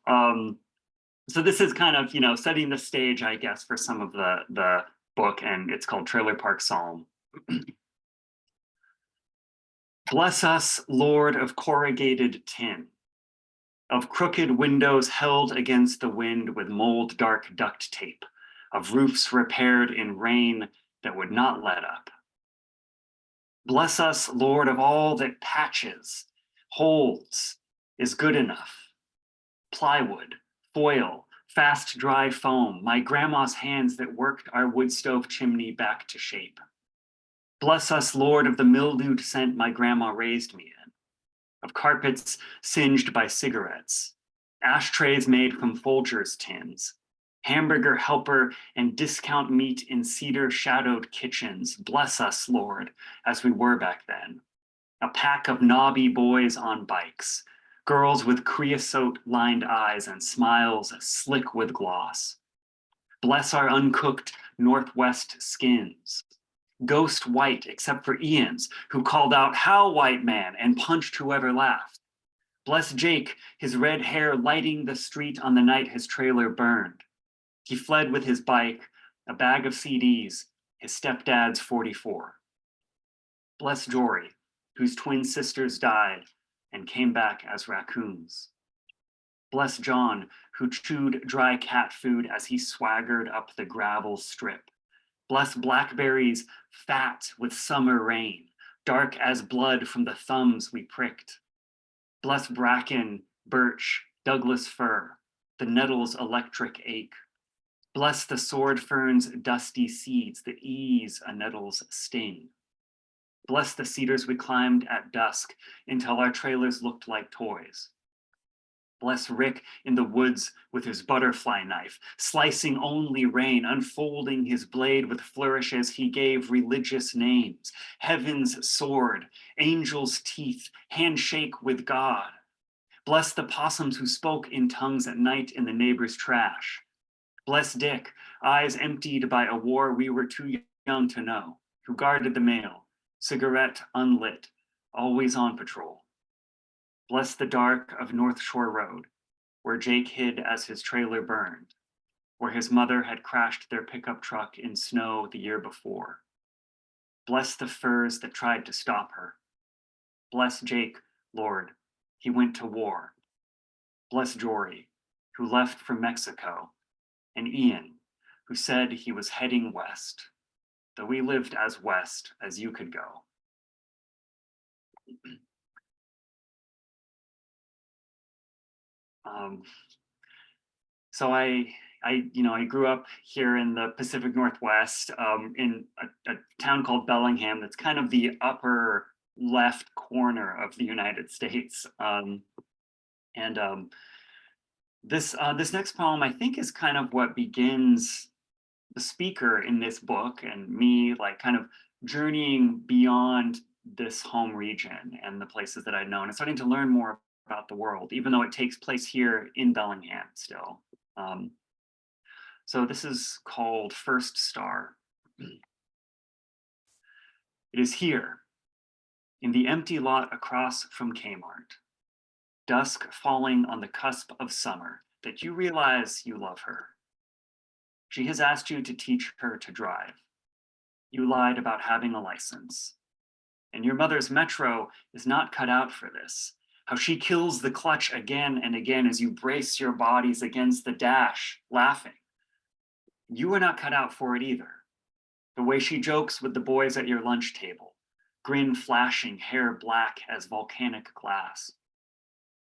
so this is kind of, setting the stage, I guess, for some of the book, and it's called Trailer Park Psalm. Bless us, Lord of corrugated tin, of crooked windows held against the wind with mold dark duct tape, of roofs repaired in rain that would not let up. Bless us, Lord, of all that patches, holds, is good enough. Plywood, foil, fast dry foam, my grandma's hands that worked our wood stove chimney back to shape. Bless us, Lord, of the mildewed scent my grandma raised me in, of carpets singed by cigarettes, ashtrays made from Folgers tins, hamburger helper and discount meat in cedar shadowed kitchens. Bless us, Lord, as we were back then. A pack of knobby boys on bikes, girls with creosote lined eyes and smiles slick with gloss. Bless our uncooked Northwest skins, ghost white except for Ian's, who called out, "How, white man," and punched whoever laughed. Bless Jake, his red hair lighting the street on the night his trailer burned. He fled with his bike, a bag of CDs, his stepdad's 44. Bless Jory, whose twin sisters died and came back as raccoons. Bless John, who chewed dry cat food as he swaggered up the gravel strip. Bless blackberries fat with summer rain, dark as blood from the thumbs we pricked. Bless bracken, birch, Douglas fir, the nettle's electric ache. Bless the sword fern's dusty seeds that ease a nettle's sting. Bless the cedars we climbed at dusk until our trailers looked like toys. Bless Rick in the woods with his butterfly knife, slicing only rain, unfolding his blade with flourishes he gave religious names. Heaven's sword, angel's teeth, handshake with God. Bless the possums who spoke in tongues at night in the neighbor's trash. Bless Dick, eyes emptied by a war we were too young to know, who guarded the mail, cigarette unlit, always on patrol. Bless the dark of North Shore Road, where Jake hid as his trailer burned, where his mother had crashed their pickup truck in snow the year before. Bless the firs that tried to stop her. Bless Jake, Lord, he went to war. Bless Jory, who left for Mexico, and Ian, who said he was heading west, though we lived as west as you could go. So I grew up here in the Pacific Northwest, in a town called Bellingham that's kind of the upper left corner of the United States. This next poem, I think, is kind of what begins the speaker in this book and me like kind of journeying beyond this home region and the places that I'd known and starting to learn more about the world, even though it takes place here in Bellingham still. So this is called First Star. It is here, in the empty lot across from Kmart, dusk falling on the cusp of summer, that you realize you love her. She has asked you to teach her to drive. You lied about having a license. And your mother's Metro is not cut out for this. How she kills the clutch again and again as you brace your bodies against the dash, laughing. You are not cut out for it either. The way she jokes with the boys at your lunch table, grin flashing, hair black as volcanic glass.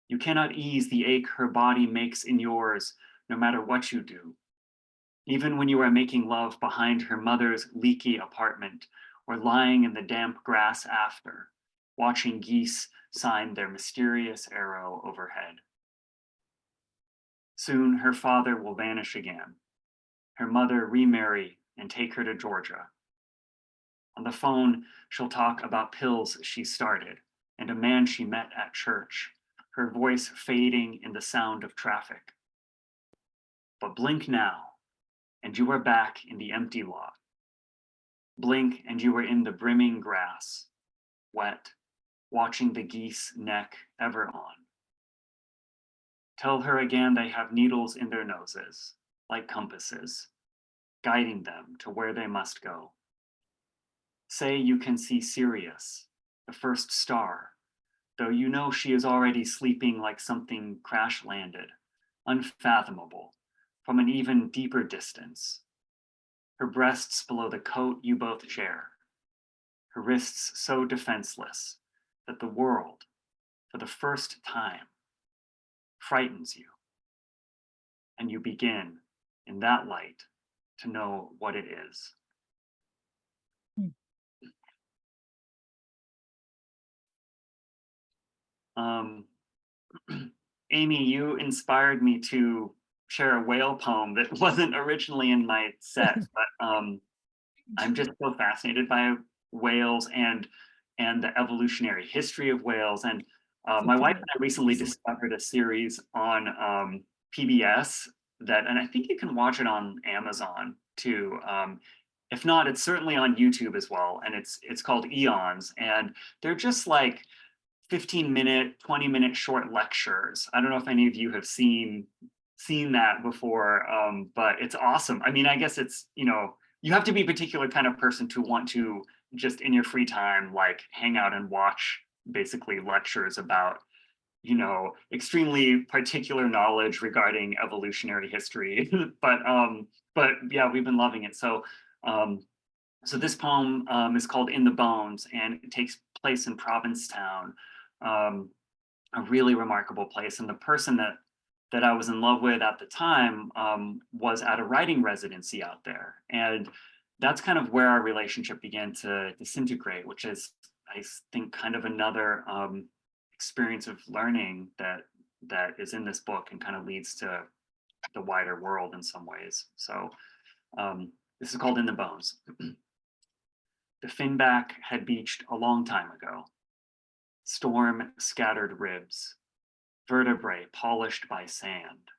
You cannot ease the ache her body makes in yours, no matter what you do. Even when you are making love behind her mother's leaky apartment or lying in the damp grass after, watching geese sign their mysterious arrow overhead. Soon her father will vanish again, her mother remarry and take her to Georgia. On the phone, she'll talk about pills she started and a man she met at church, her voice fading in the sound of traffic. But blink now, and you are back in the empty lot. Blink, and you are in the brimming grass, wet, watching the geese neck ever on. Tell her again they have needles in their noses, like compasses, guiding them to where they must go. Say you can see Sirius, the first star, though you know she is already sleeping like something crash-landed, unfathomable, from an even deeper distance. Her breasts below the coat you both share. Her wrists so defenseless that the world, for the first time, frightens you. And you begin, in that light, to know what it is. Amy, you inspired me to share a whale poem that wasn't originally in my set, but I'm just so fascinated by whales and the evolutionary history of whales. And my wife and I recently discovered a series on PBS and I think you can watch it on Amazon too. If not, it's certainly on YouTube as well. And it's called Eons, and they're just like 15-minute, 20-minute short lectures. I don't know if any of you have seen that before, but it's awesome. I mean, I guess it's, you have to be a particular kind of person to want to just in your free time, like hang out and watch basically lectures about, extremely particular knowledge regarding evolutionary history. but yeah, we've been loving it. So this poem is called In the Bones, and it takes place in Provincetown, a really remarkable place. And the person that I was in love with at the time was at a writing residency out there. And that's kind of where our relationship began to disintegrate, which is, I think, kind of another experience of learning that is in this book and kind of leads to the wider world in some ways. So this is called In the Bones. The finback had beached a long time ago. Storm scattered ribs, vertebrae polished by sand,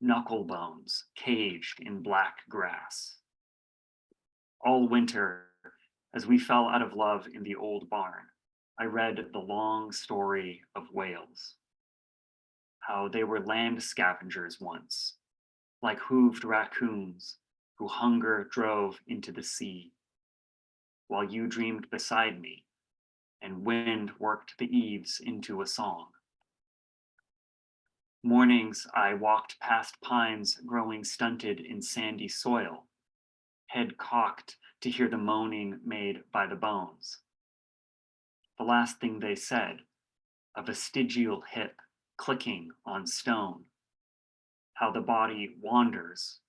knuckle bones caged in black grass. All winter, as we fell out of love in the old barn, I read the long story of whales. How they were land scavengers once, like hooved raccoons who hunger drove into the sea, while you dreamed beside me and wind worked the eaves into a song. Mornings I walked past pines growing stunted in sandy soil, head cocked to hear the moaning made by the bones. The last thing they said, a vestigial hip clicking on stone, how the body wanders,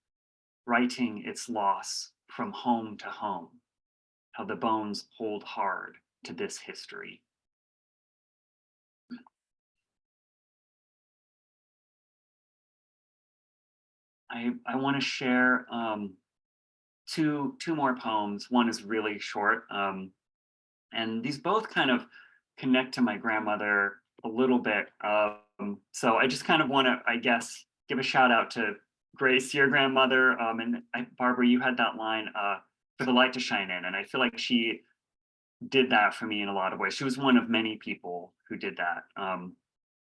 writing its loss from home to home, how the bones hold hard to this history. I want to share two more poems. One is really short, and these both kind of connect to my grandmother a little bit. So I just kind of want to, I guess, give a shout out to Grace, your grandmother, and Barbara, you had that line, for the light to shine in, and I feel like she did that for me in a lot of ways. She was one of many people who did that,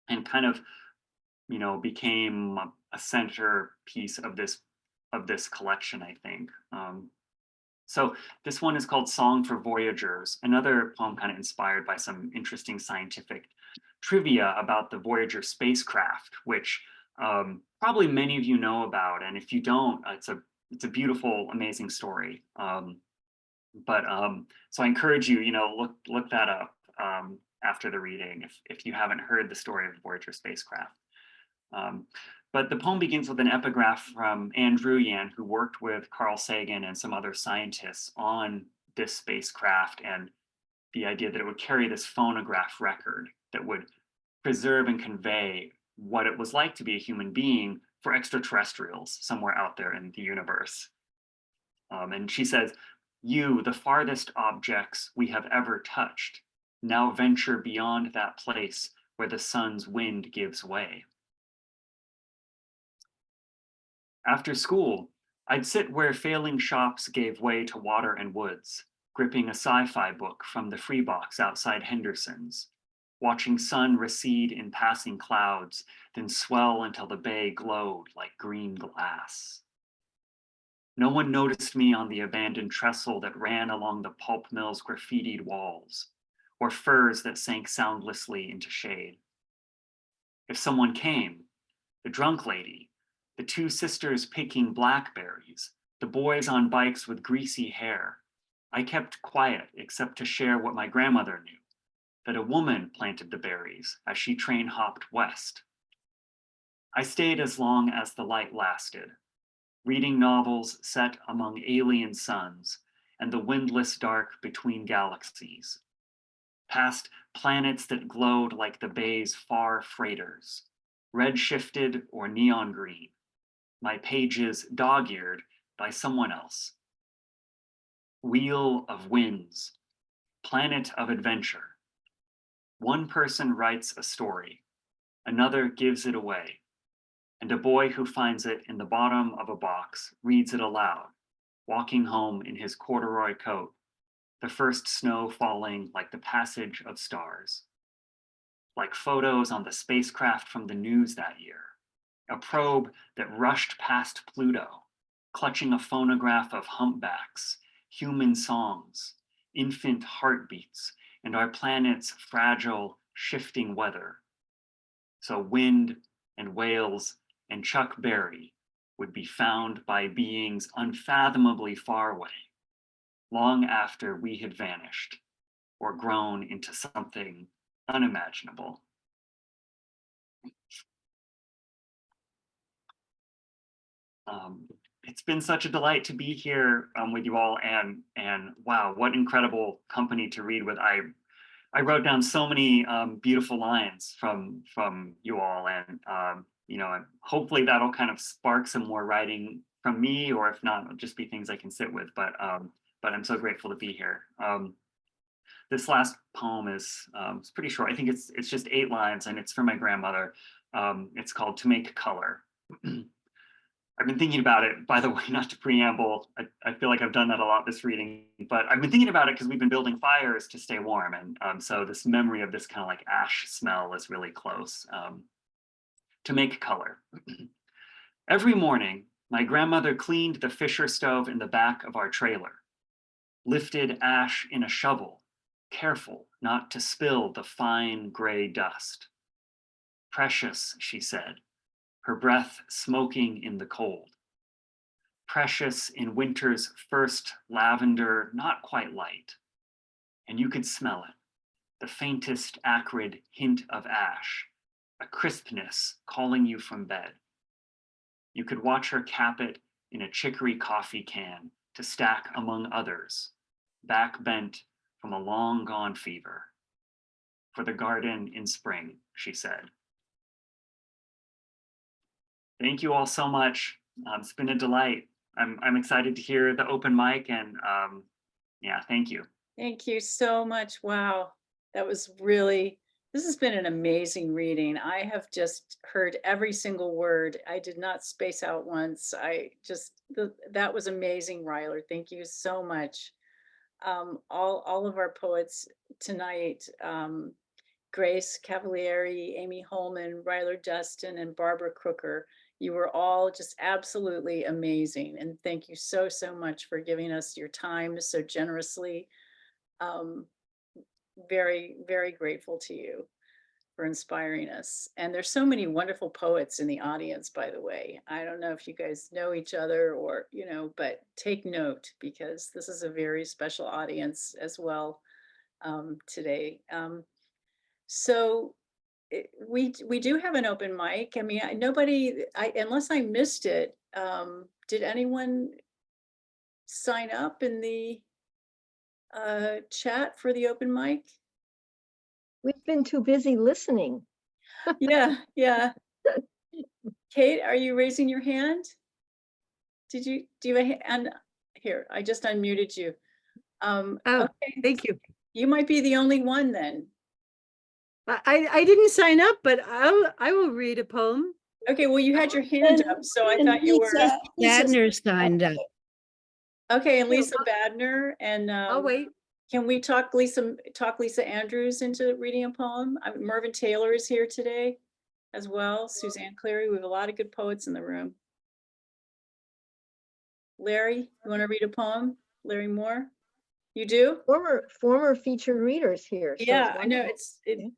and kind of, became a centerpiece of this collection, I think. So this one is called Song for Voyagers, another poem kind of inspired by some interesting scientific trivia about the Voyager spacecraft, which probably many of you know about, and if you don't, it's a beautiful, amazing story. So I encourage you, look that up after the reading if you haven't heard the story of the Voyager spacecraft. But the poem begins with an epigraph from Anne Druyan, who worked with Carl Sagan and some other scientists on this spacecraft, and the idea that it would carry this phonograph record that would preserve and convey what it was like to be a human being for extraterrestrials somewhere out there in the universe. And she says, "You, the farthest objects we have ever touched, now venture beyond that place where the sun's wind gives way. After school, I'd sit where failing shops gave way to water and woods, gripping a sci-fi book from the free box outside Henderson's, watching sun recede in passing clouds, then swell until the bay glowed like green glass. No one noticed me on the abandoned trestle that ran along the pulp mill's graffitied walls, or firs that sank soundlessly into shade. If someone came, the drunk lady, the two sisters picking blackberries, the boys on bikes with greasy hair, I kept quiet except to share what my grandmother knew, that a woman planted the berries as she train hopped west. I stayed as long as the light lasted, reading novels set among alien suns and the windless dark between galaxies, past planets that glowed like the bay's far freighters, red-shifted or neon green, my pages dog-eared by someone else. Wheel of Winds, Planet of Adventure. One person writes a story, another gives it away, and a boy who finds it in the bottom of a box reads it aloud, walking home in his corduroy coat, the first snow falling like the passage of stars. Like photos on the spacecraft from the news that year, a probe that rushed past Pluto, clutching a phonograph of humpbacks, human songs, infant heartbeats, and our planet's fragile, shifting weather. So wind and whales and Chuck Berry would be found by beings unfathomably far away, long after we had vanished or grown into something unimaginable. It's been such a delight to be here with you all, and wow, what incredible company to read with. I wrote down so many beautiful lines from you all, and you know, and hopefully that'll kind of spark some more writing from me, or if not, it'll just be things I can sit with. But I'm so grateful to be here. This last poem is it's pretty short. I think it's just 8 lines, and it's for my grandmother. It's called "To Make Color." I've been thinking about it, by the way, not to preamble. I feel like I've done that a lot this reading, but I've been thinking about it because we've been building fires to stay warm. And so this memory of this kind of like ash smell is really close. To make color. Every morning, my grandmother cleaned the Fisher stove in the back of our trailer, lifted ash in a shovel, careful not to spill the fine gray dust. Precious, she said, her breath smoking in the cold. Precious in winter's first lavender, not quite light. And you could smell it, the faintest acrid hint of ash, a crispness calling you from bed. You could watch her cap it in a chicory coffee can to stack among others, back bent from a long gone fever. For the garden in spring, she said. Thank you all so much. It's been a delight. I'm excited to hear the open mic, and yeah, thank you. Thank you so much. Wow, that was really, this has been an amazing reading. I have just heard every single word. I did not space out once. That was amazing, Ryler. Thank you so much. All of our poets tonight, Grace Cavalieri, Amy Holman, Ryler Dustin, and Barbara Crooker. You were all just absolutely amazing. And thank you so, so much for giving us your time so generously. Very, very grateful to you for inspiring us. And there's so many wonderful poets in the audience, by the way. I don't know if you guys know each other or, you know, but take note, because this is a very special audience as well today. So we do have an open mic. I mean, unless I missed it, did anyone sign up in the chat for the open mic? We've been too busy listening. Yeah. Kate, are you raising your hand? Do you have a hand? Here, I just unmuted you. Oh, Okay. thank you. You might be the only one then. I didn't sign up, but I will read a poem. Okay, well, you had your hand up, so I And thought you were, Lisa- Lisa's- Badner signed up. okay, and Lisa Badner, and I'll wait. can we talk Lisa Andrews into reading a poem? Mervyn Taylor is here today as well, Suzanne Cleary. We have a lot of good poets in the room. Larry, you want to read a poem? Larry Moore? You do? Former featured readers here. so it's Yeah, I know, wonderful.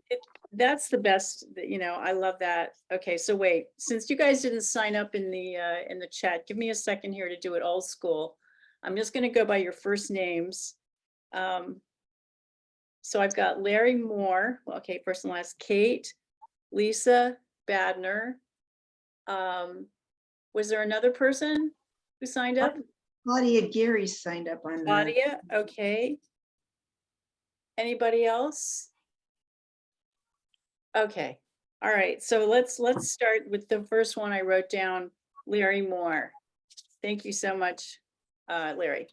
that's the best, I love that. Okay, so wait, since you guys didn't sign up in the chat, give me a second here to do it old school. I'm just gonna go by your first names. So I've got Larry Moore, well, okay, first and last, Kate, Lisa Badner. Was there another person who signed up? Claudia Gary signed up on that. Claudia, okay. Anybody else? Okay, all right, so let's start with the first one I wrote down, Larry Moore. Thank you so much, Larry.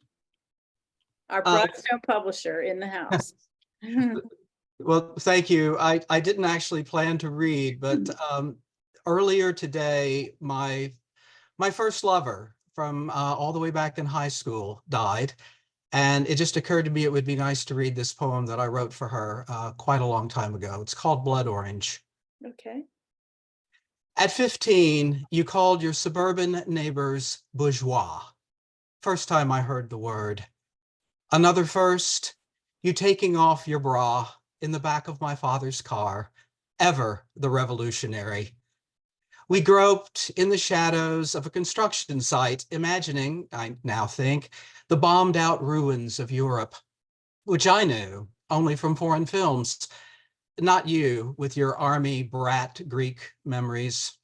Our Broadstone publisher in the house. Well, thank you. I didn't actually plan to read, but earlier today, my first lover from all the way back in high school died. And it just occurred to me it would be nice to read this poem that I wrote for her quite a long time ago. It's called Blood Orange. Okay. At 15, you called your suburban neighbors bourgeois. First time I heard the word. Another first, you taking off your bra in the back of my father's car, ever the revolutionary. We groped in the shadows of a construction site, imagining, I now think, the bombed out ruins of Europe, which I knew only from foreign films, not you with your army brat Greek memories.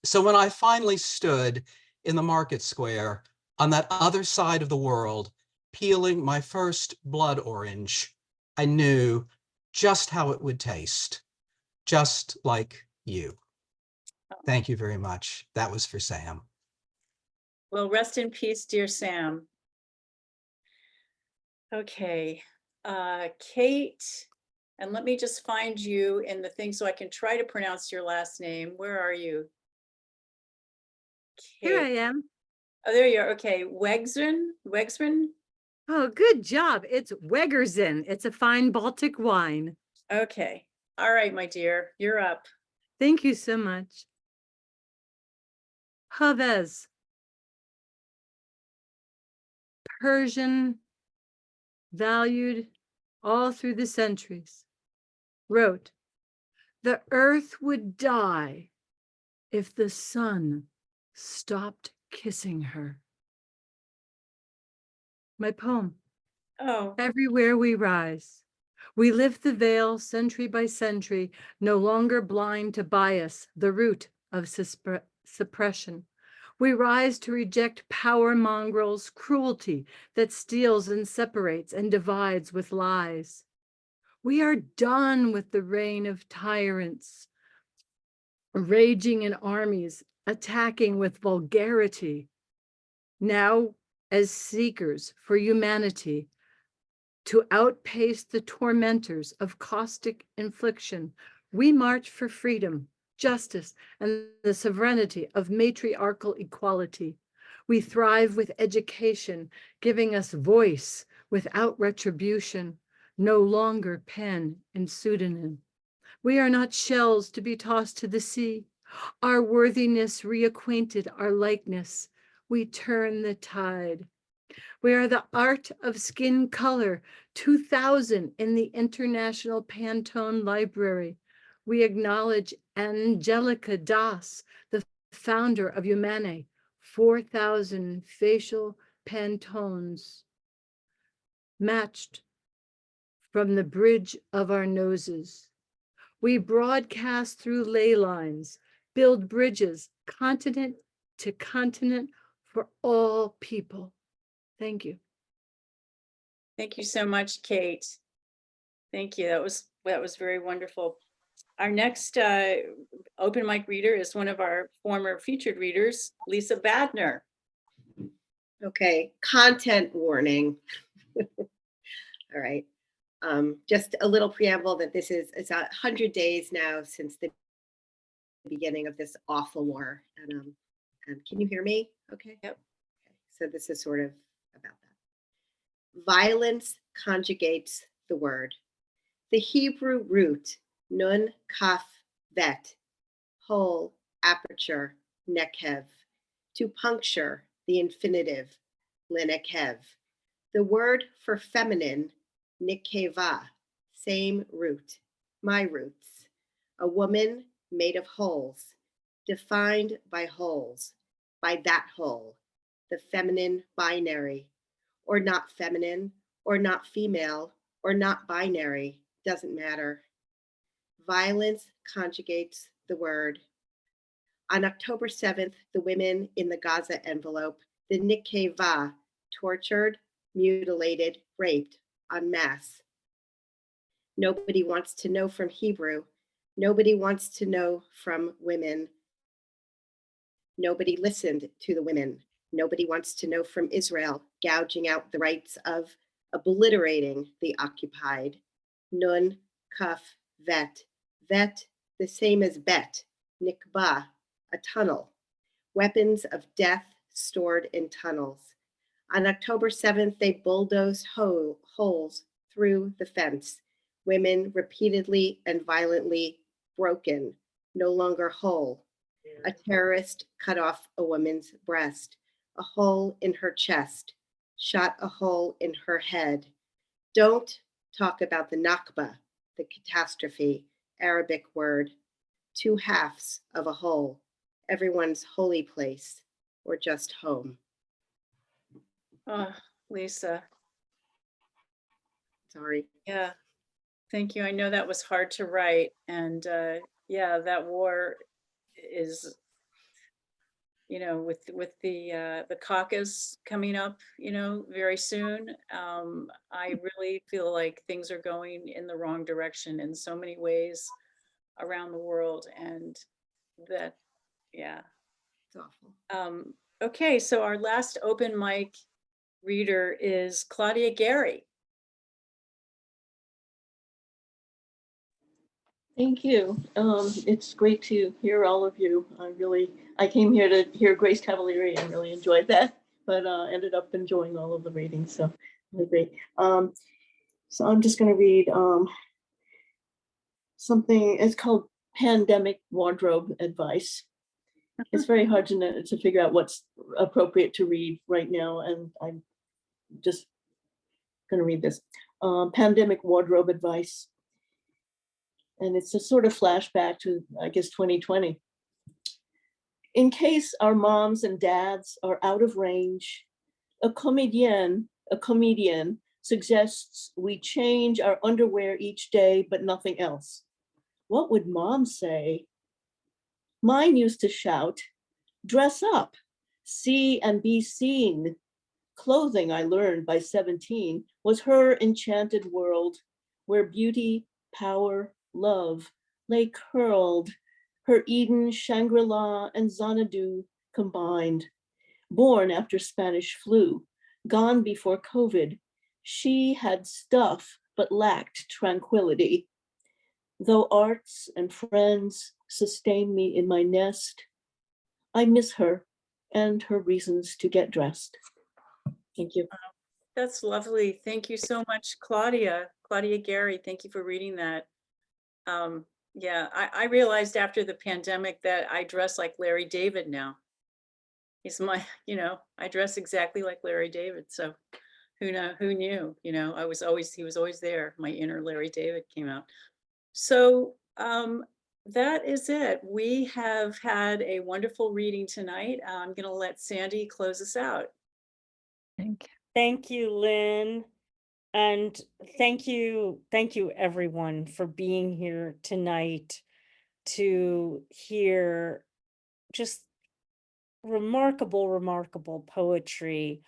So when I finally stood in the market square on that other side of the world, peeling my first blood orange, I knew just how it would taste, just like you. Thank you very much. That was for Sam. Well, rest in peace, dear Sam. Okay, Kate, and let me just find you in the thing so I can try to pronounce your last name. Where are you? Here Kate. I am. Oh, there you are. Okay, Wegsren? Oh, good job. It's Wegersen. It's a fine Baltic wine. Okay. All right, my dear, you're up. Thank you so much. Havez. Persian, valued all through the centuries, wrote, "The earth would die if the sun stopped kissing her." My poem. Oh, Everywhere we rise, we lift the veil century by century, no longer blind to bias, the root of suppression. We rise to reject power mongrels' cruelty that steals and separates and divides with lies. We are done with the reign of tyrants, raging in armies, attacking with vulgarity. Now, as seekers for humanity, to outpace the tormentors of caustic infliction, we march for freedom, justice, and the sovereignty of matriarchal equality. We thrive with education, giving us voice without retribution, no longer pen and pseudonym. We are not shells to be tossed to the sea. Our worthiness reacquainted our likeness. We turn the tide. We are the art of skin color, 2000 in the International Pantone Library. We acknowledge Angelica Das, the founder of Humane, 4,000 facial Pantones matched from the bridge of our noses. We broadcast through ley lines, build bridges, continent to continent for all people. Thank you. thank you so much, Kate. Thank you. That was very wonderful. Our next open mic reader is one of our former featured readers, Lisa Badner. Okay, content warning. All right. Just a little preamble that this is, it's 100 days now since the beginning of this awful war. And can you hear me? Okay. Yep. Okay. So this is sort of about that. Violence conjugates the word. The Hebrew root nun kaf vet, hole, aperture, nekev, to puncture the infinitive, linekev. The word for feminine, nikeva, same root, my roots. A woman made of holes, defined by holes, by that hole, the feminine binary, or not feminine, or not female, or not binary, doesn't matter. Violence conjugates the word. On October 7th, the women in the Gaza envelope, the Nikeva, tortured, mutilated, raped en masse. Nobody wants to know from Hebrew. Nobody wants to know from women. Nobody listened to the women. Nobody wants to know from Israel, gouging out the rights of obliterating the occupied. Nun, kaf, vet. Vet, the same as bet. Nikba, a tunnel. Weapons of death stored in tunnels. On October 7th, they bulldozed holes through the fence. Women repeatedly and violently broken, no longer whole. A terrorist cut off a woman's breast, a hole in her chest, shot a hole in her head. Don't talk about the Nakba, the catastrophe, Arabic word, two halves of a whole, everyone's holy place, or just home. Oh, Lisa. Sorry. Yeah. Thank you. I know that was hard to write. And yeah, that war is, you know, with the caucus coming up, you know, very soon. I really feel like things are going in the wrong direction in so many ways around the world. And that, yeah. It's awful. Okay, so our last open mic reader is Claudia Gary. Thank you. It's great to hear all of you. I came here to hear Grace Cavalieri and really enjoyed that, but ended up enjoying all of the readings, so really great. So I'm just going to read something. It's called Pandemic Wardrobe Advice. It's very hard to figure out what's appropriate to read right now, and I'm just going to read this. Pandemic Wardrobe Advice. And it's a sort of flashback to, I guess, 2020. In case our moms and dads are out of range, a comedian suggests we change our underwear each day, but nothing else. What would mom say? Mine used to shout, dress up, see and be seen. Clothing, I learned by 17, was her enchanted world where beauty, power, love lay curled, her Eden, Shangri-La, and Xanadu combined. Born after Spanish flu, gone before COVID, she had stuff but lacked tranquility. Though arts and friends sustain me in my nest, I miss her and her reasons to get dressed. Thank you. That's lovely. Thank you so much, Claudia. Claudia Gary, thank you for reading that. Yeah, I realized after the pandemic that I dress like Larry David now. He's my, you know, I dress exactly like Larry David. So who knew, you know, he was always there. My inner Larry David came out. So that is it. We have had a wonderful reading tonight. I'm going to let Sandy close us out. Thank you. Thank you, Lynn. And thank you everyone for being here tonight to hear just remarkable poetry.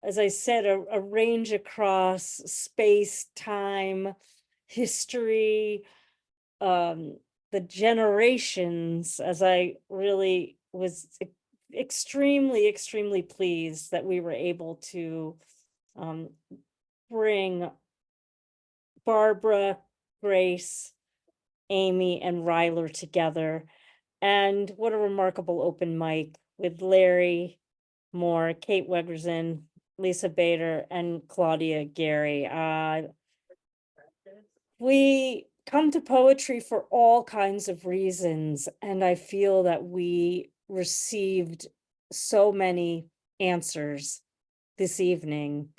As I said, a range across space, time, history, the generations, as I really was extremely pleased that we were able to bring Barbara, Grace, Amy, and Ryler together. And what a remarkable open mic with Larry Moore, Kate Wegerson, Lisa Bader, and Claudia Gary. We come to poetry for all kinds of reasons, and I feel that we received so many answers this evening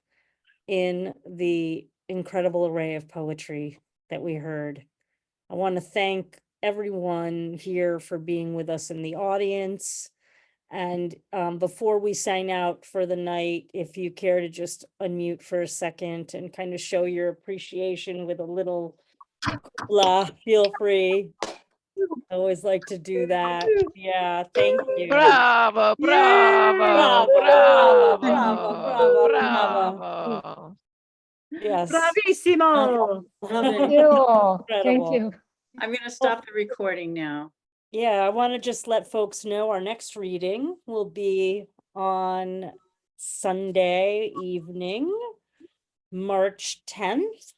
in the incredible array of poetry that we heard. I want to thank everyone here for being with us in the audience. And before we sign out for the night, if you care to just unmute for a second and kind of show your appreciation with a little laugh, feel free. I always like to do that. Yeah, thank you. Bravo, bravo, Bravo, bravo, bravo, bravo. bravo. Yes. Bravissimo. Thank you. Thank Incredible. you. I'm going to stop the recording now. Yeah, I want to just let folks know our next reading will be on Sunday evening, March 10th.